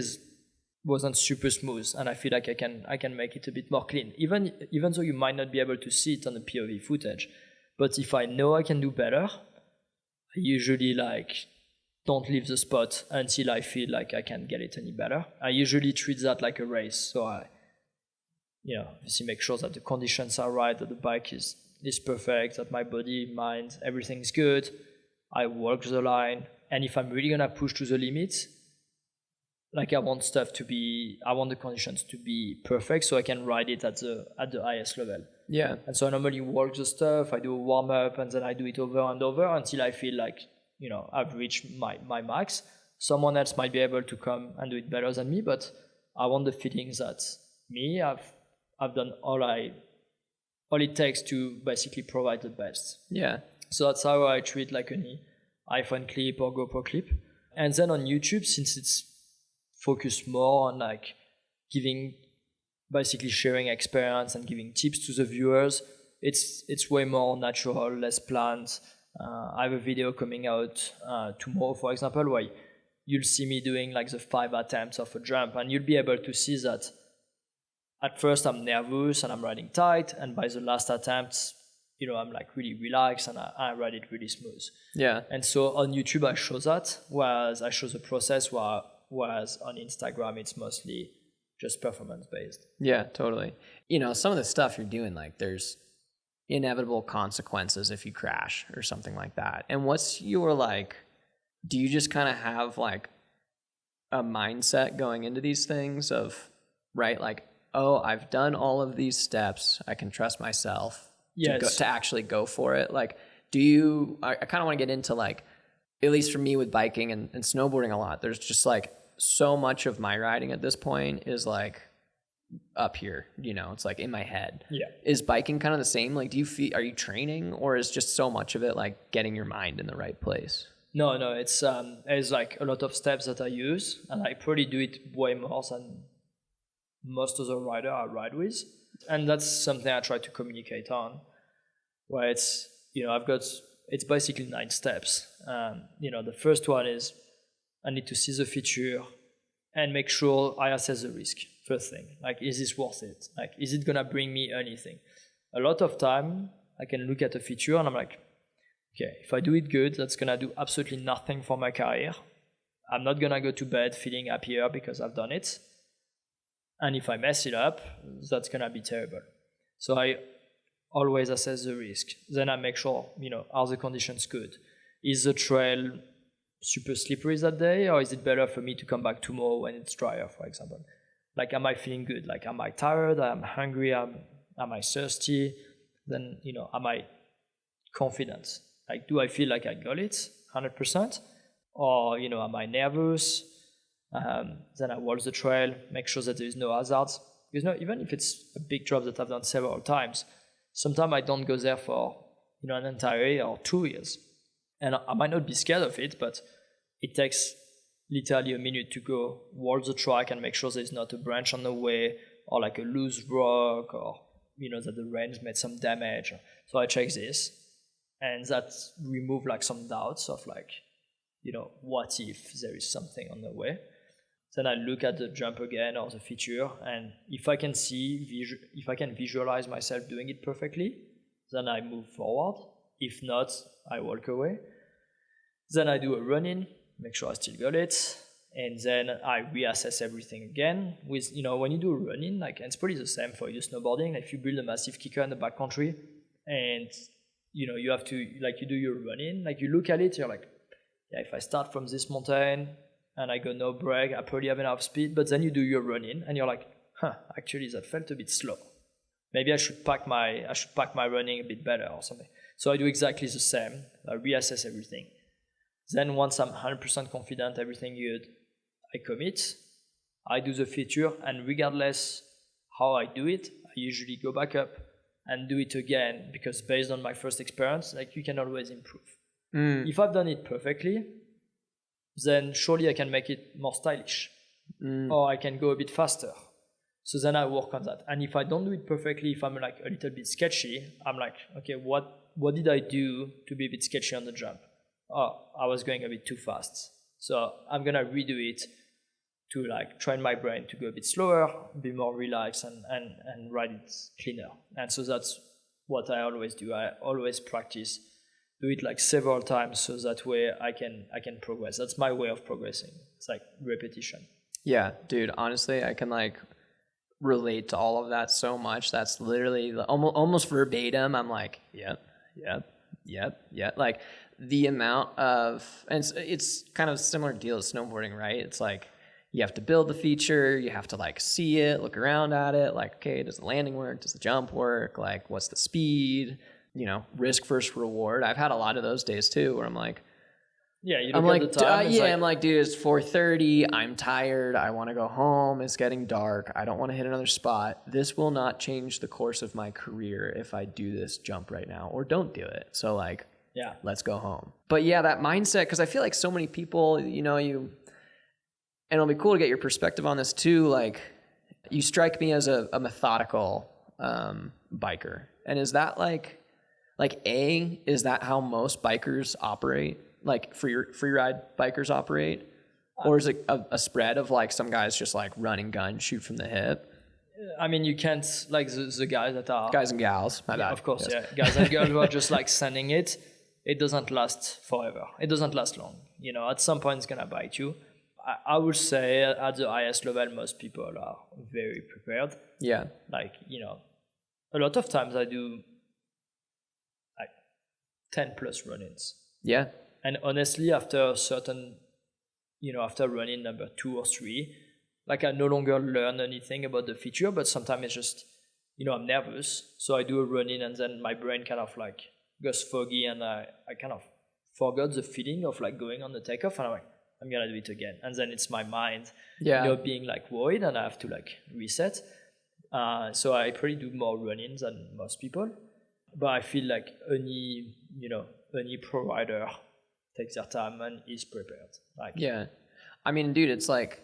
wasn't super smooth, and I feel like I can make it a bit more clean. Even though you might not be able to see it on the POV footage, but if I know I can do better, I usually don't leave the spot until I feel like I can get it any better. I usually treat that like a race, so I obviously make sure that the conditions are right, that the bike is perfect, that my body, mind, everything's good. I walk the line, and if I'm really gonna push to the limits, I want the conditions to be perfect so I can ride it at the highest level. Yeah. And so I normally walk the stuff, I do a warm up, and then I do it over and over until I feel like, I've reached my max. Someone else might be able to come and do it better than me, but I want the feeling that I've done all it takes to basically provide the best. Yeah. So that's how I treat any iPhone clip or GoPro clip. And then on YouTube, since it's focused more on basically sharing experience and giving tips to the viewers, it's way more natural, less planned. I have a video coming out tomorrow, for example, where you'll see me doing the 5 attempts of a jump, and you'll be able to see that at first I'm nervous and I'm riding tight, and by the last attempt, I'm really relaxed and I ride it really smooth. Yeah. And so on YouTube I show that, whereas I show the process, whereas on Instagram it's mostly just performance based. Yeah, totally. Some of the stuff you're doing, there's inevitable consequences if you crash or something like that. And what's your do you just kind of have a mindset going into these things of, right, oh, I've done all of these steps, I can trust myself to actually go for it? Do you, I kind of want to get into at least for me with biking and snowboarding a lot, there's just so much of my riding at this point is up here, it's in my head. Yeah. Is biking kind of the same? Do you feel, are you training, or is just so much of it getting your mind in the right place? No, it's there's a lot of steps that I use, and I probably do it way more than most of the rider I ride with. And that's something I try to communicate on, where it's, it's basically 9 steps. The first one is I need to see the feature and make sure I assess the risk. First thing, is this worth it? Is it gonna bring me anything? A lot of time I can look at a feature and I'm okay, if I do it good, that's gonna do absolutely nothing for my career. I'm not gonna go to bed feeling happier because I've done it. And if I mess it up, that's gonna be terrible. So I always assess the risk. Then I make sure, are the conditions good? Is the trail super slippery that day, or is it better for me to come back tomorrow when it's drier, for example? Am I feeling good? Am I tired? Am I hungry? Am I thirsty? Then, am I confident? Do I feel like I got it 100%? Or, am I nervous? Then I walk the trail, make sure that there is no hazards. Because even if it's a big drop that I've done several times, sometimes I don't go there for an entire year or 2 years. And I might not be scared of it, but it takes literally a minute to go walk the track and make sure there's not a branch on the way, or a loose rock, or that the rain's made some damage. So I check this, and that remove some doubts of what if there is something on the way. Then I look at the jump again or the feature, and if I can visualize myself doing it perfectly, then I move forward. If not, I walk away. Then I do a run-in, make sure I still got it, and then I reassess everything again. With when you do a run-in, and it's pretty the same for you snowboarding. If you build a massive kicker in the backcountry, and you have to you do your run-in, you look at it, you're if I start from this mountain and I go no brake, I probably have enough speed. But then you do your run-in, and you're actually that felt a bit slow. Maybe I should pack my running a bit better or something. So I do exactly the same. I reassess everything. Then once I'm 100% confident, everything good, I commit. I do the feature, and regardless how I do it, I usually go back up and do it again, because based on my first experience, you can always improve. If I've done it perfectly, then surely I can make it more stylish, or I can go a bit faster. So then I work on that. And if I don't do it perfectly, if I'm like a little bit sketchy, I'm like, okay, what did I do to be a bit sketchy on the jump? Oh, I was going a bit too fast. So I'm gonna redo it to like train my brain to go a bit slower, be more relaxed, and ride it cleaner. And so that's what I always do. I always practice, do it like several times, so that way I can progress. That's my way of progressing. It's like repetition. Yeah, dude, honestly, I can like relate to all of that so much. That's literally almost verbatim. I'm like, yep. Like the amount of, and it's kind of a similar deal to snowboarding, right? It's like you have to build the feature, you have to like see it, look around at it, like, okay, does the landing work? Does the jump work? Like, what's the speed? You know, risk versus reward. I've had a lot of those days too, where I'm like, yeah, you look at the time. I'm like, dude, it's 4:30. I'm tired. I want to go home. It's getting dark. I don't want to hit another spot. This will not change the course of my career if I do this jump right now or don't do it. So like, yeah, let's go home. But yeah, that mindset, because I feel like so many people, you know, and it'll be cool to get your perspective on this too. Like, you strike me as a methodical biker. And is that is that how most bikers operate? Like free ride bikers operate? Or is it a spread of like some guys just like run and gun, shoot from the hip? I mean, you can't, like the guys that are... Guys and gals, my bad. Of course, yes. Yeah. Guys and girls who are just like sending it. It doesn't last forever. It doesn't last long. You know, at some point it's going to bite you. I would say at the highest level, most people are very prepared. Yeah. Like, you know, a lot of times I do like 10 plus run-ins. Yeah. And honestly, after a certain, you know, after running number 2 or 3, like I no longer learn anything about the feature, but sometimes it's just, you know, I'm nervous. So I do a run-in and then my brain kind of like goes foggy and I kind of forgot the feeling of like going on the takeoff and I'm like, I'm going to do it again. And then it's my mind, you know, being like worried and I have to like reset. So I probably do more run-ins than most people. But I feel like any pro rider takes their time and is prepared. Like, yeah. I mean, dude, it's like,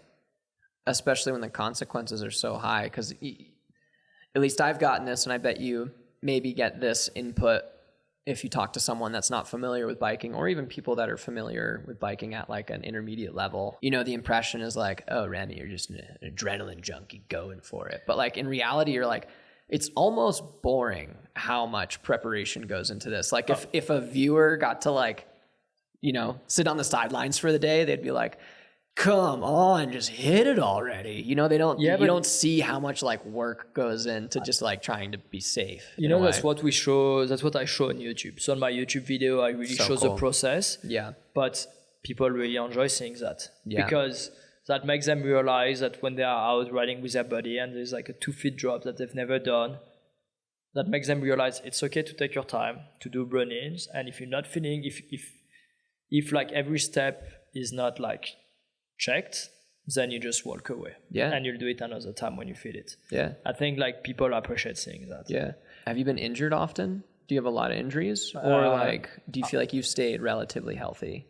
especially when the consequences are so high, because at least I've gotten this, and I bet you maybe get this input if you talk to someone that's not familiar with biking, or even people that are familiar with biking at like an intermediate level. You know, the impression is like, oh, Remy, you're just an adrenaline junkie going for it. But like in reality, you're like, it's almost boring how much preparation goes into this. Like if a viewer got to like, you know, sit on the sidelines for the day, they'd be like, come on, just hit it already. You know, they don't, you don't see how much like work goes into just like trying to be safe. You know, that's what we show. That's what I show on YouTube. So on my YouTube video, I really show the process. Yeah. But people really enjoy seeing that because that makes them realize that when they are out riding with their buddy and there's like a 2-foot drop that they've never done, that makes them realize it's okay to take your time to do run-ins. And if you're not feeling, if like every step is not like checked, then you just walk away. Yeah. And you'll do it another time when you feel it. Yeah. I think like people appreciate seeing that. Yeah. Have you been injured often? Do you have a lot of injuries? Or like, do you feel like you've stayed relatively healthy?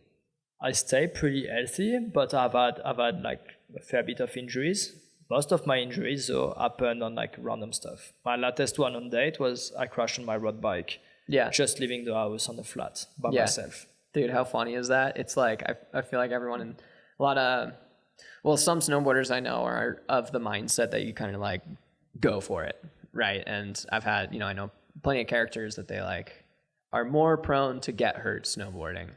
I stay pretty healthy, but I've had like a fair bit of injuries. Most of my injuries though happened on like random stuff. My latest one on date was I crashed on my road bike. Yeah. Just leaving the house on the flat by myself. Dude, how funny is that? It's like, I feel like everyone in a lot of, well, some snowboarders I know are of the mindset that you kind of like go for it, right? And I've had, you know, I know plenty of characters that they like are more prone to get hurt snowboarding,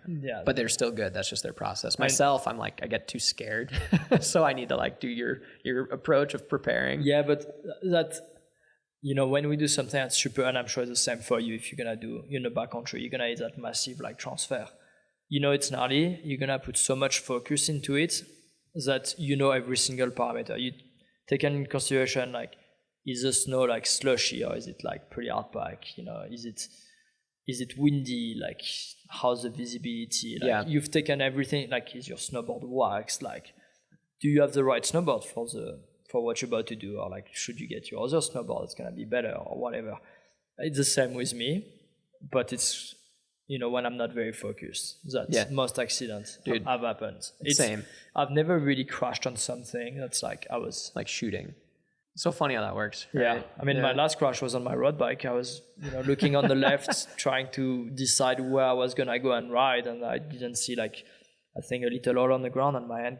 but they're still good. That's just their process. Myself, I'm like, I get too scared. So I need to like do your approach of preparing. Yeah, but that, you know, when we do something that's super, and I'm sure it's the same for you, if you're going to do, you know, backcountry, you're going to hit that massive like transfer. You know, it's gnarly. You're going to put so much focus into it that you know every single parameter. You take into consideration, like, is the snow like slushy or is it like pretty hard pack? You know, is it windy? Like, how's the visibility? Like, you've taken everything. Like, is your snowboard waxed? Like, do you have the right snowboard for what you're about to do? Or like, should you get your other snowboard? It's going to be better or whatever. It's the same with me, but it's, you know, when I'm not very focused, that most accidents have happened. Same. I've never really crashed on something that's like I was... Like shooting. So funny how that works. Yeah. Right? I mean, my last crash was on my road bike. I was, looking on the left, trying to decide where I was going to go and ride. And I didn't see I think a little hole on the ground on my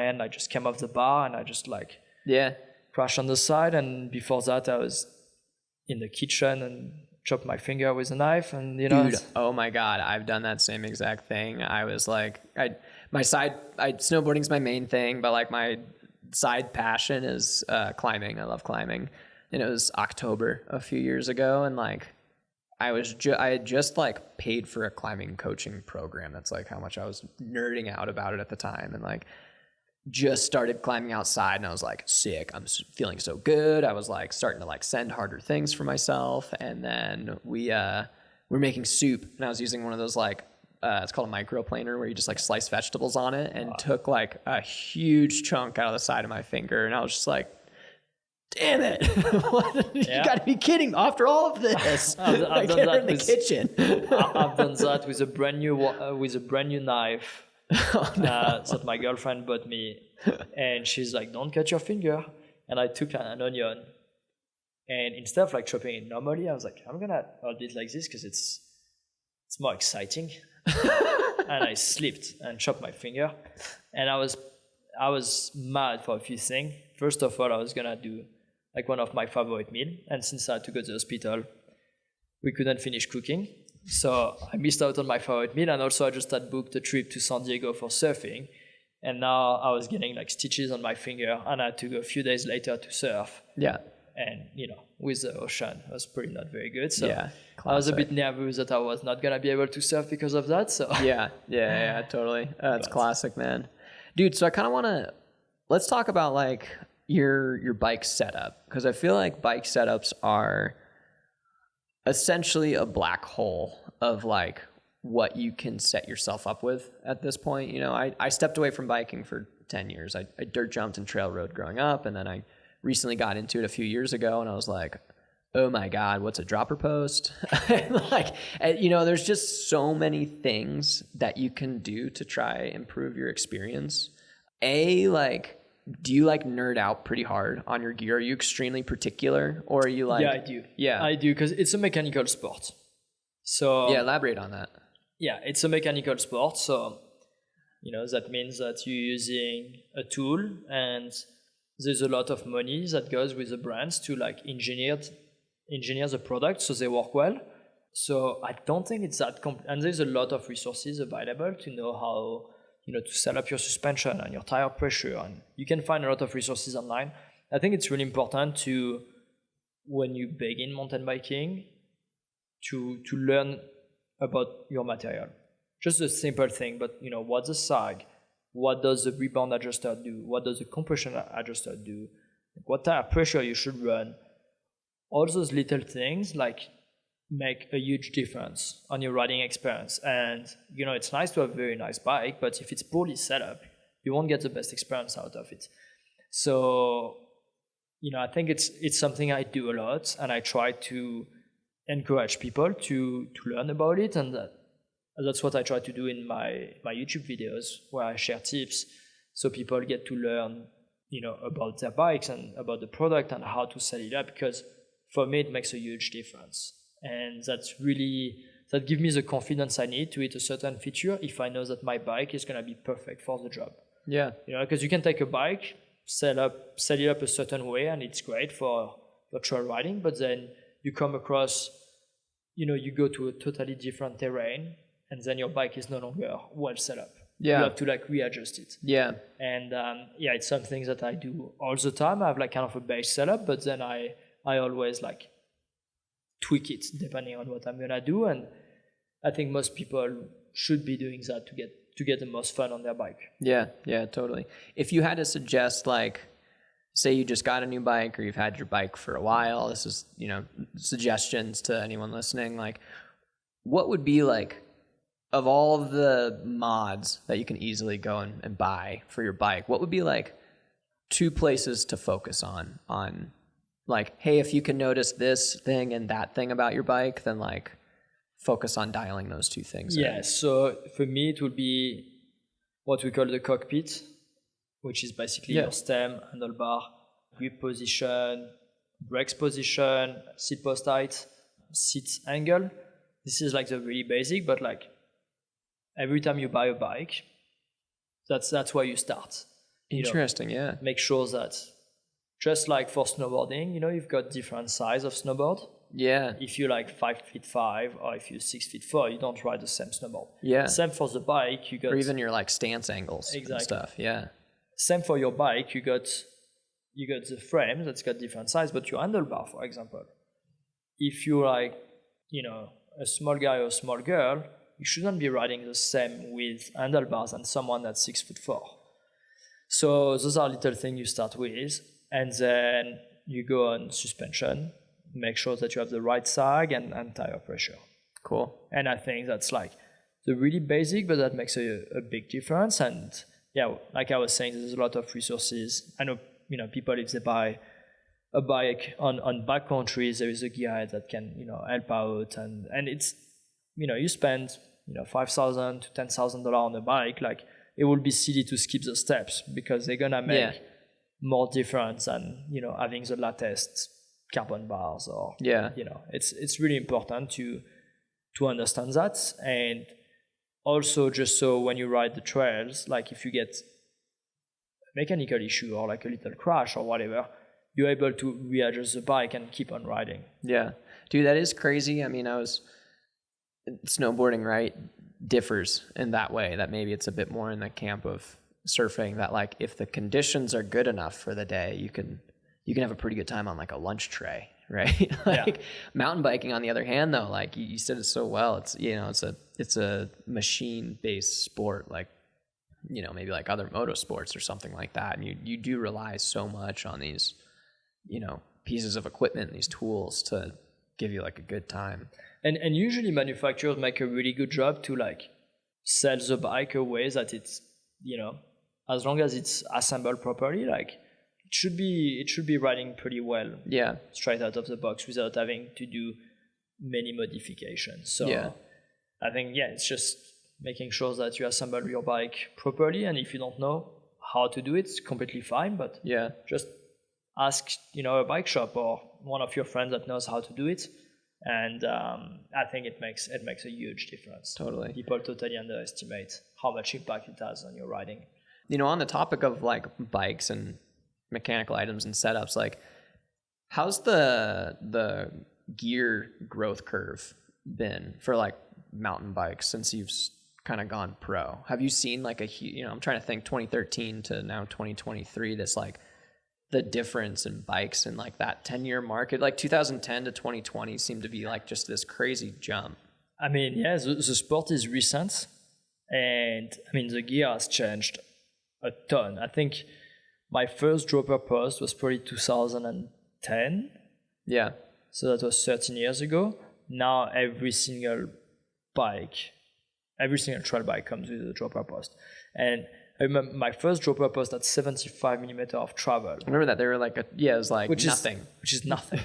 end. I just came off the bar and I just crashed on the side. And before that, I was in the kitchen and chopped my finger with a knife. And, Dude, oh my God, I've done that same exact thing. I was snowboarding's my main thing, but my side passion is climbing. I love climbing. And it was October a few years ago, and I had just paid for a climbing coaching program. That's how much I was nerding out about it at the time, and just started climbing outside, and I was sick. I'm feeling so good. I was starting to send harder things for myself, and then we're making soup, and I was using one of those it's called a microplaner, where you just slice vegetables on it, and took a huge chunk out of the side of my finger. And I was just damn it. You got to be kidding. After all of this, I've done that in the kitchen. I've done that with a brand new knife that my girlfriend bought me. And she's don't cut your finger. And I took an onion. And instead of chopping it normally, I was I'm going to hold it like this because it's more exciting. And I slipped and chopped my finger, and I was mad for a few things. First of all, I was gonna do one of my favorite meal, and since I had to go to the hospital, we couldn't finish cooking, so I missed out on my favorite meal. And also I just had booked a trip to San Diego for surfing, and now I was getting stitches on my finger, and I had to go a few days later to surf. And with the ocean, it was pretty not very good. So I was a bit nervous that I was not gonna be able to surf because of that. So totally. That's classic, man. Dude, so I kind of want to let's talk about your bike setup, because I feel bike setups are essentially a black hole of what you can set yourself up with at this point. I stepped away from biking for 10 years. I dirt jumped and trail rode growing up, and then I recently got into it a few years ago, and I was oh my God, what's a dropper post? There's just so many things that you can do to try improve your experience. Do you nerd out pretty hard on your gear? Are you extremely particular, or are you Yeah, I do. Yeah, I do, because it's a mechanical sport. So elaborate on that. Yeah, it's a mechanical sport. So, that means that you're using a tool, and there's a lot of money that goes with the brands to engineer the product so they work well. So I don't think it's that and there's a lot of resources available to know how to set up your suspension and your tire pressure, and you can find a lot of resources online. I think it's really important to, when you begin mountain biking, to learn about your material. Just a simple thing, but what's the sag? What does the rebound adjuster do? What does the compression adjuster do? What tire pressure you should run? All those little things make a huge difference on your riding experience. And it's nice to have a very nice bike, but if it's poorly set up, you won't get the best experience out of it. So I think it's something I do a lot, and I try to encourage people to learn about it, and that's what I try to do in my YouTube videos, where I share tips so people get to learn about their bikes and about the product and how to set it up, because for me it makes a huge difference. And that gives me the confidence I need to hit a certain feature if I know that my bike is going to be perfect for the job. Yeah. Because you can take a bike, set it up a certain way, and it's great for trail riding, but then you come across, you go to a totally different terrain, and then your bike is no longer well set up. Yeah. You have to readjust it. Yeah. And it's something that I do all the time. I have kind of a base setup, but then I always tweak it depending on what I'm gonna do. And I think most people should be doing that to get the most fun on their bike. Yeah, totally. If you had to suggest, say you just got a new bike, or you've had your bike for a while, this is, suggestions to anyone listening, what would be of all of the mods that you can easily go and buy for your bike, what would be 2 places to focus on hey, if you can notice this thing and that thing about your bike, then focus on dialing those 2 things in? Yeah, so for me it would be what we call the cockpit, which is basically your stem, handlebar, grip position, brakes position, seat post height, seat angle. This is like the really basic, but like every time you buy a bike, that's where you start. Interesting, yeah. Make sure that just like for snowboarding, you've got different size of snowboard. Yeah. If you're like 5'5" or if you're 6'4", you don't ride the same snowboard. Yeah. Same for the bike, you got. Or even your like stance angles and stuff. Yeah. Same for your bike, you got the frame that's got different size, but your handlebar, for example, if you're like, a small guy or a small girl, you shouldn't be riding the same with handlebars than someone that's 6'4". So those are little things you start with, and then you go on suspension, make sure that you have the right sag and tire pressure. Cool. And I think that's like the really basic, but that makes a big difference. And yeah, like I was saying, there's a lot of resources. I know, people, if they buy a bike on backcountry, there is a guy that can, help out. And it's, you spend, $5,000 to $10,000 on a bike, like it will be silly to skip the steps because they're gonna make more difference than, having the latest carbon bars or, it's really important to understand that. And also just so when you ride the trails, like if you get a mechanical issue or like a little crash or whatever, you're able to readjust the bike and keep on riding. Yeah. Dude, that is crazy. I mean, snowboarding, right, differs in that way, that maybe it's a bit more in the camp of surfing, that like if the conditions are good enough for the day, you can have a pretty good time on like a lunch tray, right? Mountain biking, on the other hand, though, like you said it so well, it's it's a machine based sport, like maybe like other motorsports or something like that, and you do rely so much on these pieces of equipment, these tools to give you like a good time. And usually manufacturers make a really good job to like sell the bike a way that it's, as long as it's assembled properly, like it should be riding pretty well. Yeah. Straight out of the box without having to do many modifications. So I think, it's just making sure that you assemble your bike properly. And if you don't know how to do it, it's completely fine. But just ask, a bike shop or one of your friends that knows how to do it. And I think it makes a huge difference. Totally. People totally underestimate how much impact it has on your riding. On the topic of like bikes and mechanical items and setups, like how's the gear growth curve been for like mountain bikes since you've kind of gone pro? Have you seen like I'm trying to think 2013 to now 2023, this like the difference in bikes in like that 10-year market, like 2010 to 2020 seemed to be like just this crazy jump. I mean, the sport is recent, and I mean the gear has changed a ton. I think my first dropper post was probably 2010. Yeah. So that was 13 years ago. Now every single trail bike comes with a dropper post. And I remember my first dropper post had 75 millimeter of travel. I remember that. They were like, it was like nothing. Which is nothing.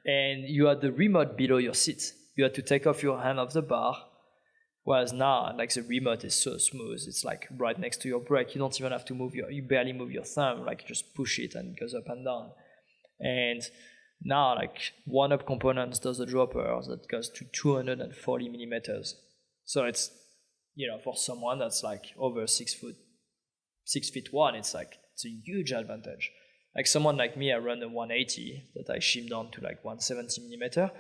And you had the remote below your seat. You had to take off your hand off the bar. Whereas now, like the remote is so smooth. It's like right next to your brake. You don't even have to you barely move your thumb. Like you just push it and it goes up and down. And now like one-up components does a dropper that goes to 240 millimeters. So it's, for someone that's like over 6 feet 1, it's a huge advantage. Like someone like me, I run a 180 that I shim down to like 170 millimeter.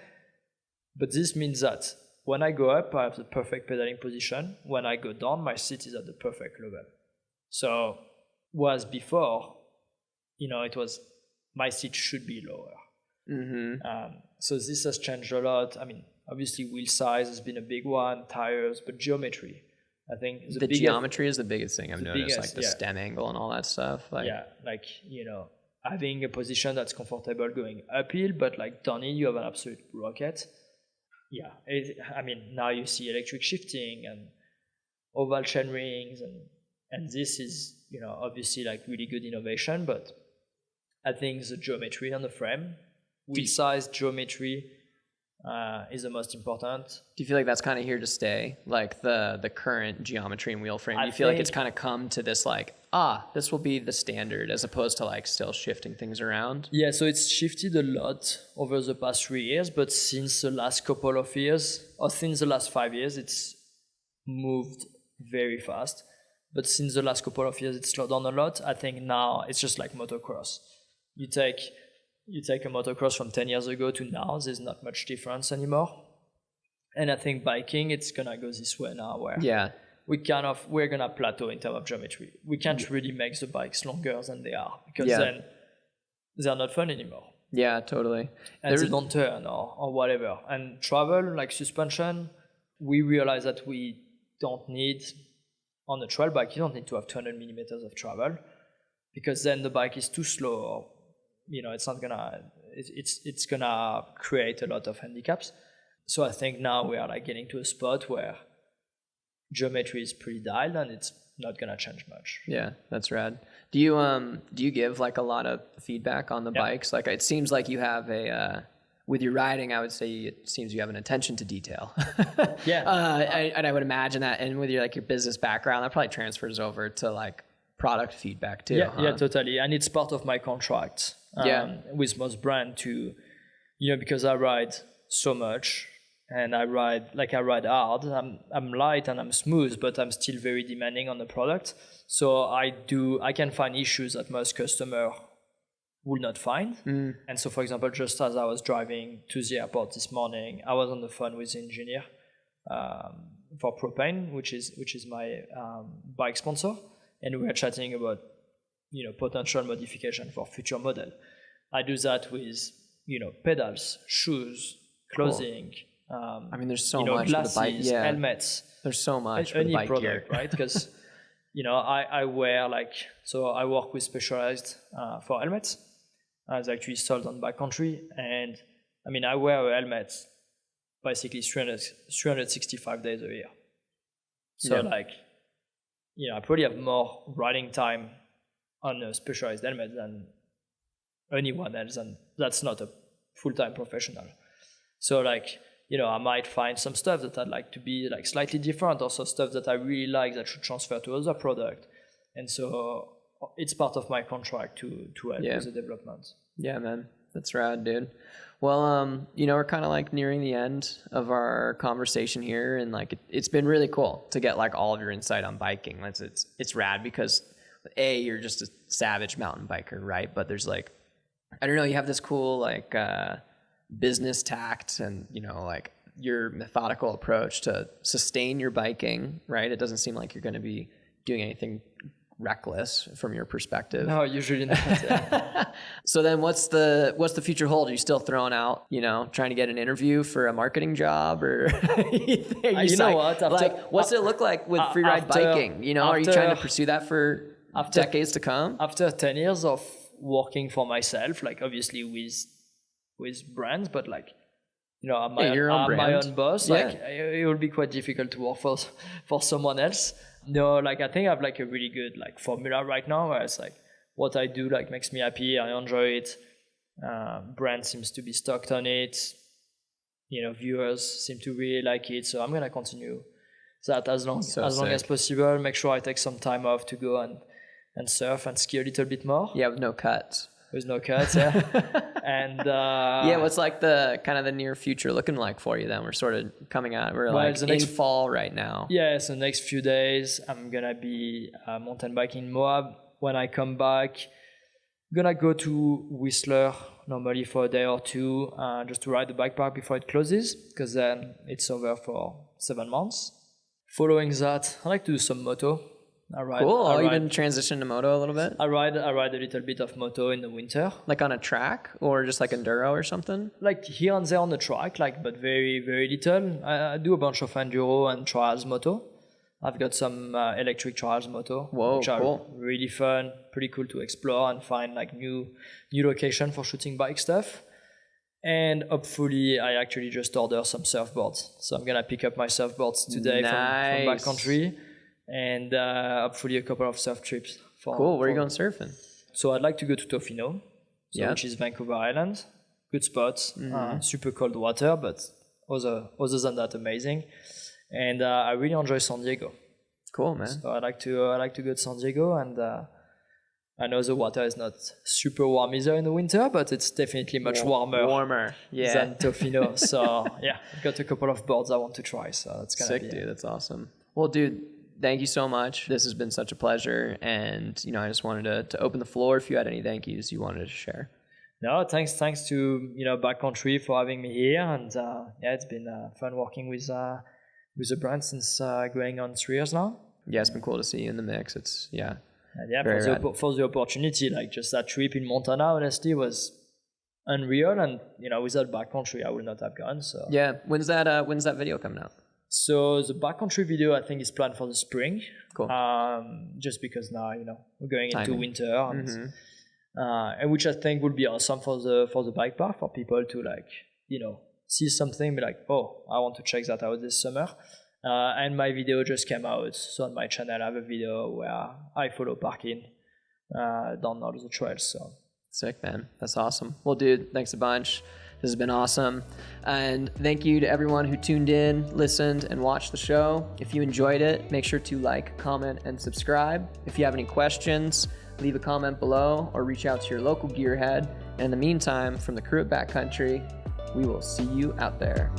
But this means that when I go up, I have the perfect pedaling position. When I go down, my seat is at the perfect level. So, whereas before, it was my seat should be lower. Mm-hmm. So this has changed a lot. I mean, obviously wheel size has been a big one, tires, but geometry. I think the geometry is the biggest thing I've noticed, like the stem angle and all that stuff. Having a position that's comfortable going uphill, but like downhill, you have an absolute rocket. Yeah, now you see electric shifting and oval chain rings, and this is, obviously like really good innovation, but I think the geometry on the frame, wheel size, geometry, is the most important. Do you feel like that's kind of here to stay? Like the current geometry and wheel frame? Do you feel like it's kind of come to this like, this will be the standard as opposed to like still shifting things around? Yeah, so it's shifted a lot over the past 3 years, but since the last couple of years, or since the last 5 years, it's moved very fast. But since the last couple of years, it's slowed down a lot. I think now it's just like motocross. You take a motocross from 10 years ago to now, there's not much difference anymore. And I think biking, it's gonna go this way now, where we're gonna plateau in terms of geometry. We can't really make the bikes longer than they are, because then they're not fun anymore. Yeah, totally. And they don't turn or whatever. And travel, like suspension, we realize that we don't need, on a trail bike, you don't need to have 200 millimeters of travel, because then the bike is too slow, or it's not gonna, it's gonna create a lot of handicaps. So I think now we are like getting to a spot where geometry is pretty dialed and it's not gonna change much. Yeah, that's rad. Do you give like a lot of feedback on the bikes? Like it seems like you have with your riding, I would say it seems you have an attention to detail. And I would imagine that, and with your business background, that probably transfers over to like product feedback too. Yeah, totally. And it's part of my contract with most brands to, because I ride so much and I ride hard. I'm light and I'm smooth, but I'm still very demanding on the product. So I can find issues that most customer would not find. And so, for example, just as I was driving to the airport this morning, I was on the phone with the engineer for Propane, which is my bike sponsor, and we were chatting about potential modification for future model. I do that with pedals, shoes, clothing. Cool. there's so much glasses, for the bike. Yeah. Helmets. There's so much for the bike product, gear, right? Because I wear I work with Specialized for helmets. It's actually sold on Backcountry, and I wear a helmet basically 365 days a year. So I probably have more riding time on a Specialized helmet than anyone else, and that's not a full-time professional. So I might find some stuff that I'd like to be slightly different, also stuff that I really like that should transfer to other product. And so it's part of my contract to help with the development. Yeah, man. That's rad, dude. Well, we're kind of nearing the end of our conversation here, and it's been really cool to get all of your insight on biking. It's rad because you're just a savage mountain biker, right? But there's I don't know, you have this cool business tact and your methodical approach to sustain your biking, right? It doesn't seem like you're going to be doing anything reckless from your perspective. No, usually not. So then what's the future hold? Are you still throwing out, trying to get an interview for a marketing job, or what's it look like with freeride biking? Are you trying to pursue that for decades to come? After 10 years of working for myself, obviously with brands, but I'm my own boss. It would be quite difficult to work for someone else. No, I think I have a really good formula right now, where it's what I do makes me happy. I enjoy it. Brand seems to be stoked on it. Viewers seem to really like it. So I'm gonna continue that as long as possible. Make sure I take some time off to go and surf and ski a little bit more. Yeah, with no cuts. With no cuts, yeah. And what's the kind of the near future looking like for you then? We're sort of coming out, we're in fall right now. Yeah, so the next few days I'm gonna be mountain biking in Moab. When I come back, I'm gonna go to Whistler normally for a day or two, just to ride the bike park before it closes, because then it's over for 7 months. Following that, I like to do some moto. Cool. You been transition to moto a little bit? I ride a little bit of moto in the winter. On a track or just enduro or something? Here and there on the track, but very, very little. I do a bunch of enduro and trials moto. I've got some electric trials moto, which are really fun, pretty cool to explore and find new location for shooting bike stuff. And hopefully I actually just order some surfboards. So I'm going to pick up my surfboards today from Backcountry. And hopefully a couple of surf trips. Cool. Where are you going surfing? So I'd like to go to phenom, which is Vancouver Island. good spots, super cold water, but other than that, amazing. And I really enjoy San Diego. Cool, man. So I like to go to San Diego, and I know the water is not super warm either in the winter, but it's definitely much warmer than Tofino. So yeah, got a couple of boards I want to try. So that's gonna sick, be dude. That's awesome. Well, dude, thank you so much. This has been such a pleasure, and I just wanted to open the floor if you had any thank yous you wanted to share. No, thanks to Backcountry for having me here, and it's been fun working with the brand since going on 3 years now. Yeah, it's been cool to see you in the mix. It's for the opportunity, like just that trip in Montana, honestly, was unreal, and without Backcountry, I would not have gone. So yeah, when's that video coming out? So the Backcountry video, I think, is planned for the spring. Cool. Just because now we're going into winter, and which I think would be awesome for the bike park, for people to see something, be like, oh, I want to check that out this summer. And my video just came out, so on my channel I have a video where I follow parking down all the trails. So sick, man. That's awesome. Well, dude, thanks a bunch. This has been awesome. And thank you to everyone who tuned in, listened, and watched the show. If you enjoyed it, make sure to like, comment, and subscribe. If you have any questions, leave a comment below or reach out to your local gearhead. And in the meantime, from the crew at Backcountry, we will see you out there.